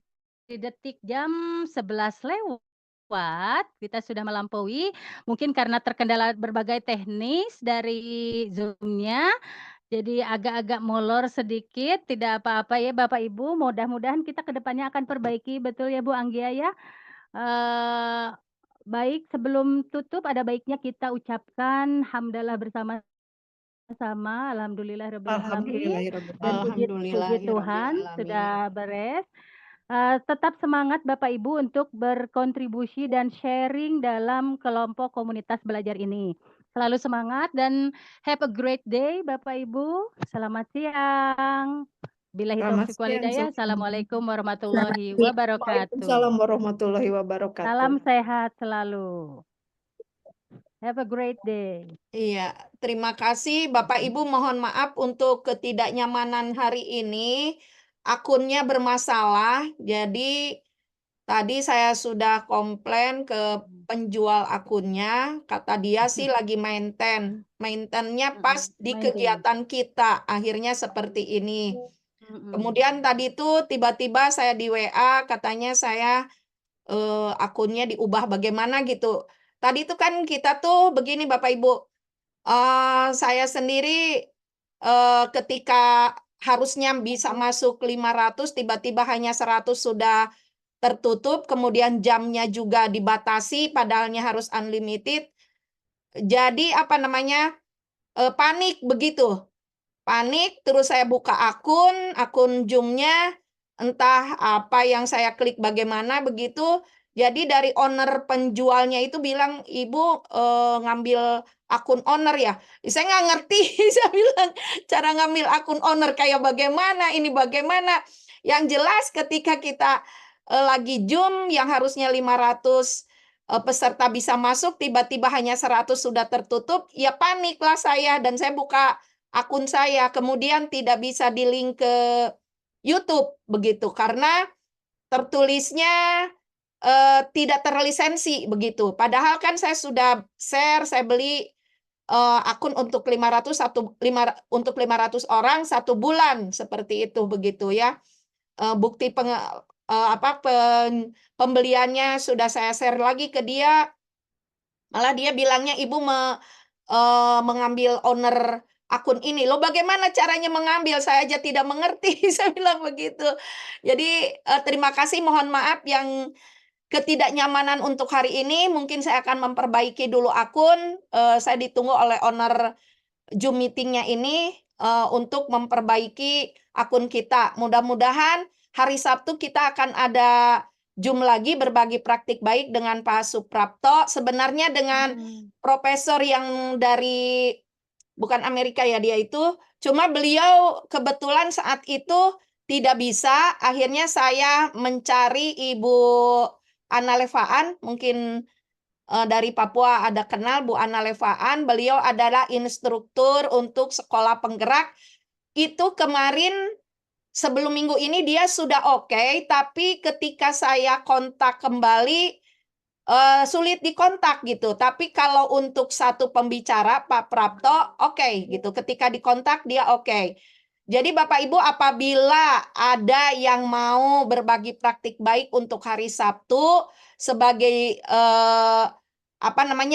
di detik jam 11 lewat, kita sudah melampaui, mungkin karena terkendala berbagai teknis dari Zoom-nya, jadi agak-agak molor sedikit, tidak apa-apa ya Bapak Ibu, mudah-mudahan kita ke depannya akan perbaiki, betul ya Bu Anggia ya? Baik, sebelum tutup ada baiknya kita ucapkan hamdalah bersama-sama, alhamdulillahirabbil alamin, dan puji Tuhan sudah beres. Tetap semangat Bapak Ibu untuk berkontribusi dan sharing dalam kelompok komunitas belajar ini. Selalu semangat dan have a great day Bapak Ibu. Selamat siang. Billahi taufiq wal hidayah. Assalamualaikum warahmatullahi wabarakatuh. Waalaikumsalam warahmatullahi wabarakatuh. Salam sehat selalu. Have a great day. Iya, terima kasih Bapak Ibu. Mohon maaf untuk ketidaknyamanan hari ini. Akunnya bermasalah, jadi tadi saya sudah komplain ke penjual akunnya. Kata dia sih lagi maintenance-nya pas di kegiatan kita. Akhirnya seperti ini. Kemudian tadi itu tiba-tiba saya di WA, katanya saya akunnya diubah bagaimana gitu. tadi itu kan kita tuh begini Bapak Ibu, saya sendiri ketika harusnya bisa masuk 500, tiba-tiba hanya 100 sudah tertutup, kemudian jamnya juga dibatasi, padahalnya harus unlimited. Jadi apa namanya, panik begitu. Panik, terus saya buka akun Zoom-nya, entah apa yang saya klik bagaimana begitu. Jadi dari owner penjualnya itu bilang, "Ibu ngambil akun owner ya?" Saya nggak ngerti, saya bilang, cara ngambil akun owner kayak bagaimana, ini bagaimana. Yang jelas ketika kita lagi Zoom yang harusnya 500 peserta bisa masuk, tiba-tiba hanya 100 sudah tertutup, ya paniklah saya dan saya buka akun saya, kemudian tidak bisa di-link ke YouTube begitu, karena tertulisnya tidak terlisensi begitu. Padahal kan saya sudah share, saya beli akun untuk 500 orang 1 bulan, seperti itu begitu ya. Bukti pembeliannya sudah saya share lagi ke dia, malah dia bilangnya ibu mengambil owner akun ini. Loh bagaimana caranya mengambil? Saya aja tidak mengerti. Saya bilang begitu. Jadi terima kasih, mohon maaf yang ketidaknyamanan untuk hari ini. Mungkin saya akan memperbaiki dulu akun. Saya ditunggu oleh owner Zoom meeting-nya ini untuk memperbaiki akun kita. Mudah-mudahan hari Sabtu kita akan ada Zoom lagi berbagi praktik baik dengan Pak Suprapto. Sebenarnya dengan profesor yang dari bukan Amerika ya dia itu, cuma beliau kebetulan saat itu tidak bisa. Akhirnya saya mencari Ibu Ana Levaan, mungkin dari Papua ada kenal Bu Ana Levaan. Beliau adalah instruktur untuk sekolah penggerak. Itu kemarin sebelum minggu ini dia sudah oke, tapi ketika saya kontak kembali sulit dikontak gitu. Tapi kalau untuk satu pembicara Pak Prapto oke gitu. Ketika dikontak dia oke. Jadi Bapak Ibu apabila ada yang mau berbagi praktik baik untuk hari Sabtu sebagai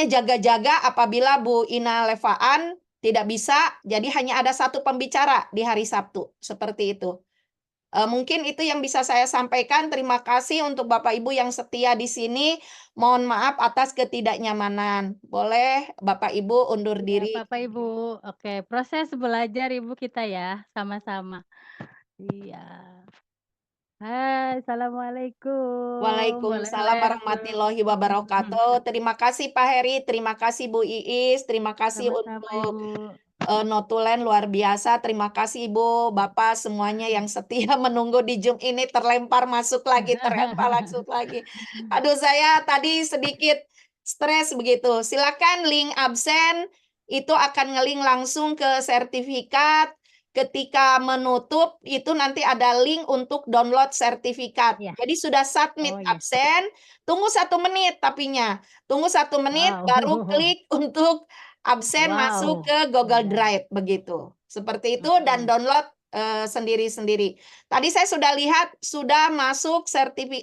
jaga-jaga apabila Bu Ina Levaan tidak bisa, jadi hanya ada satu pembicara di hari Sabtu, seperti itu. Mungkin itu yang bisa saya sampaikan. Terima kasih untuk Bapak Ibu yang setia di sini. Mohon maaf atas ketidaknyamanan. Boleh Bapak Ibu undur Ya, diri. Bapak Ibu. Oke, proses belajar Ibu kita ya, sama-sama. Iya. Hai, Assalamualaikum. Waalaikumsalam Boleh warahmatullahi wabarakatuh. Terima kasih Pak Heri, terima kasih Bu Iis, terima kasih Sama-sama untuk Ibu. Notulen luar biasa. Terima kasih Ibu, Bapak semuanya yang setia menunggu di Zoom ini terlempar masuk lagi, terlempar masuk lagi. Aduh saya tadi sedikit stres begitu. Silakan link absen itu akan ngelink langsung ke sertifikat. Ketika menutup itu nanti ada link untuk download sertifikat. Ya. Jadi sudah submit Oh ya. absen, tunggu 1 menit tapinya. Tunggu 1 menit Wow. baru klik untuk absen masuk Wow. ke Google Iya. Drive begitu. Seperti itu dan download sendiri-sendiri. Tadi saya sudah lihat sudah masuk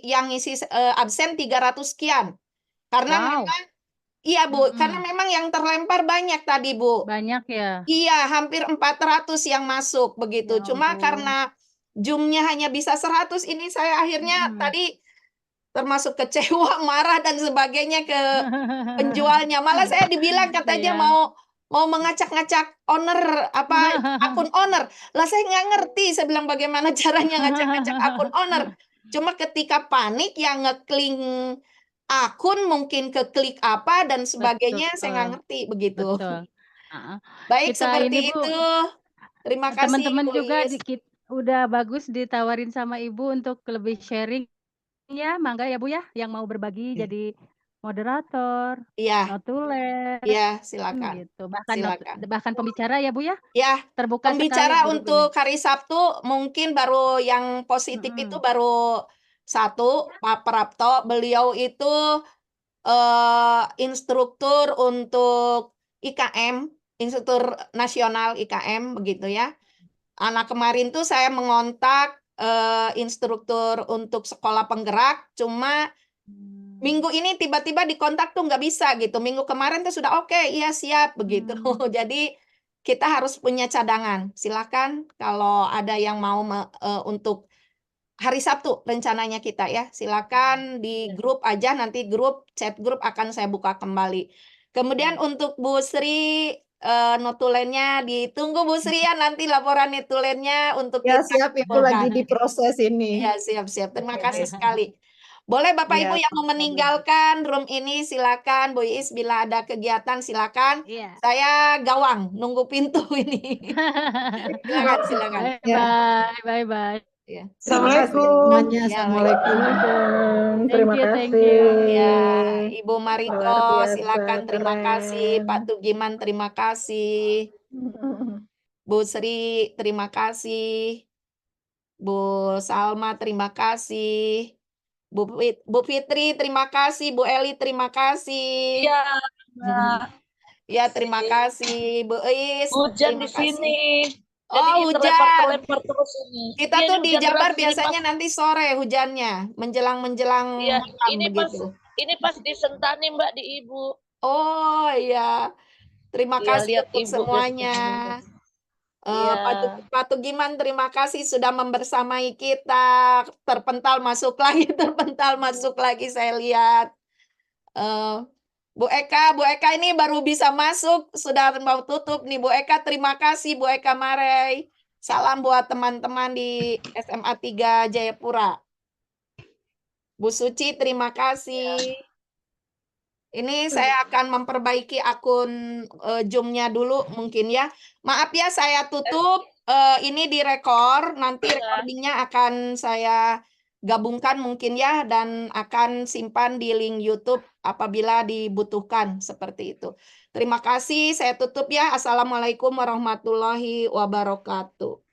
yang isi absen 300 sekian. Karena Wow. memang iya Bu, karena memang yang terlempar banyak tadi Bu. Banyak ya. Iya, hampir 400 yang masuk begitu. Ya Cuma ampun. karena Zoom-nya hanya bisa 100 ini saya akhirnya tadi termasuk kecewa, marah dan sebagainya ke penjualnya. Malah saya dibilang katanya Iya. mau mengacak-ngacak owner akun owner. Lah saya nggak ngerti, saya bilang bagaimana caranya ngacak-ngacak akun owner. Cuma ketika panik yang ngeklik akun mungkin keklik apa dan sebagainya saya nggak Betul. ngerti begitu. Betul. Heeh. Baik Kita ini seperti Bu, itu. Terima kasih teman-teman Bu juga Is. udah bagus ditawarin sama Ibu untuk lebih sharing ya. Mangga ya Bu ya, yang mau berbagi jadi moderator, Iya. notulen Iya, silakan. gitu. Silakan. Bahkan pembicara ya Bu ya. Ya, Terbuka sekali pembicara grup ini. untuk hari Sabtu mungkin baru yang positif itu baru 1, Pak Prapto. Beliau itu instruktur untuk IKM, instruktur nasional IKM begitu ya. Anak kemarin tuh saya mengontak instruktur untuk sekolah penggerak, cuma minggu ini tiba-tiba dikontak tuh nggak bisa gitu. Minggu kemarin tuh sudah oke, iya siap begitu. Jadi kita harus punya cadangan. Silakan kalau ada yang mau untuk hari Sabtu rencananya kita ya. Silakan di grup aja, nanti chat grup akan saya buka kembali. Kemudian untuk Bu Sri notulennya ditunggu Bu Sri ya, nanti laporan notulennya untuk Ya, kita siap, itu lagi kumpulkan. diproses ini. Ya, siap-siap. Terima kasih sekali. Boleh Bapak Ya, Ibu yang mau meninggalkan room ini silakan. Bu Iis bila ada kegiatan silakan. Iya. Saya gawang nunggu pintu ini. Silakan. Bye. Ya. Assalamualaikum semuanya. Ya, Assalamualaikum. Thank you. Ya, Ibu Luar Mariko biasa, silakan. Terima kasih. keren. Pak Tugiman terima kasih. Bu Sri terima kasih. Bu Salma terima kasih. Bu Fitri terima kasih. Bu Eli terima kasih. Iya, Ya, terima kasih. Bu Is hujan terima di sini. kasih. Oh, hujan. Terlempar terus ini. Kita Iya, tuh ini di hujan Jabar deras. Ini biasanya nanti sore hujannya, menjelang Iya, malam ini pas begitu. di Sentani Mbak, di Ibu. Oh iya, terima Iya, kasih lihat untuk Ibu semuanya. Iya. Pak Tugiman terima kasih sudah membersamai kita. Terpental masuk lagi saya lihat. Bu Eka ini baru bisa masuk, sudah mau tutup nih Bu Eka. Terima kasih Bu Eka Marey. Salam buat teman-teman di SMA 3 Jayapura. Bu Suci terima kasih. Ini saya akan memperbaiki akun Zoom-nya dulu mungkin ya. Maaf ya saya tutup. Ini direkor, nanti recordingnya akan saya gabungkan mungkin ya dan akan simpan di link YouTube apabila dibutuhkan seperti itu. Terima kasih, saya tutup ya. Assalamualaikum warahmatullahi wabarakatuh.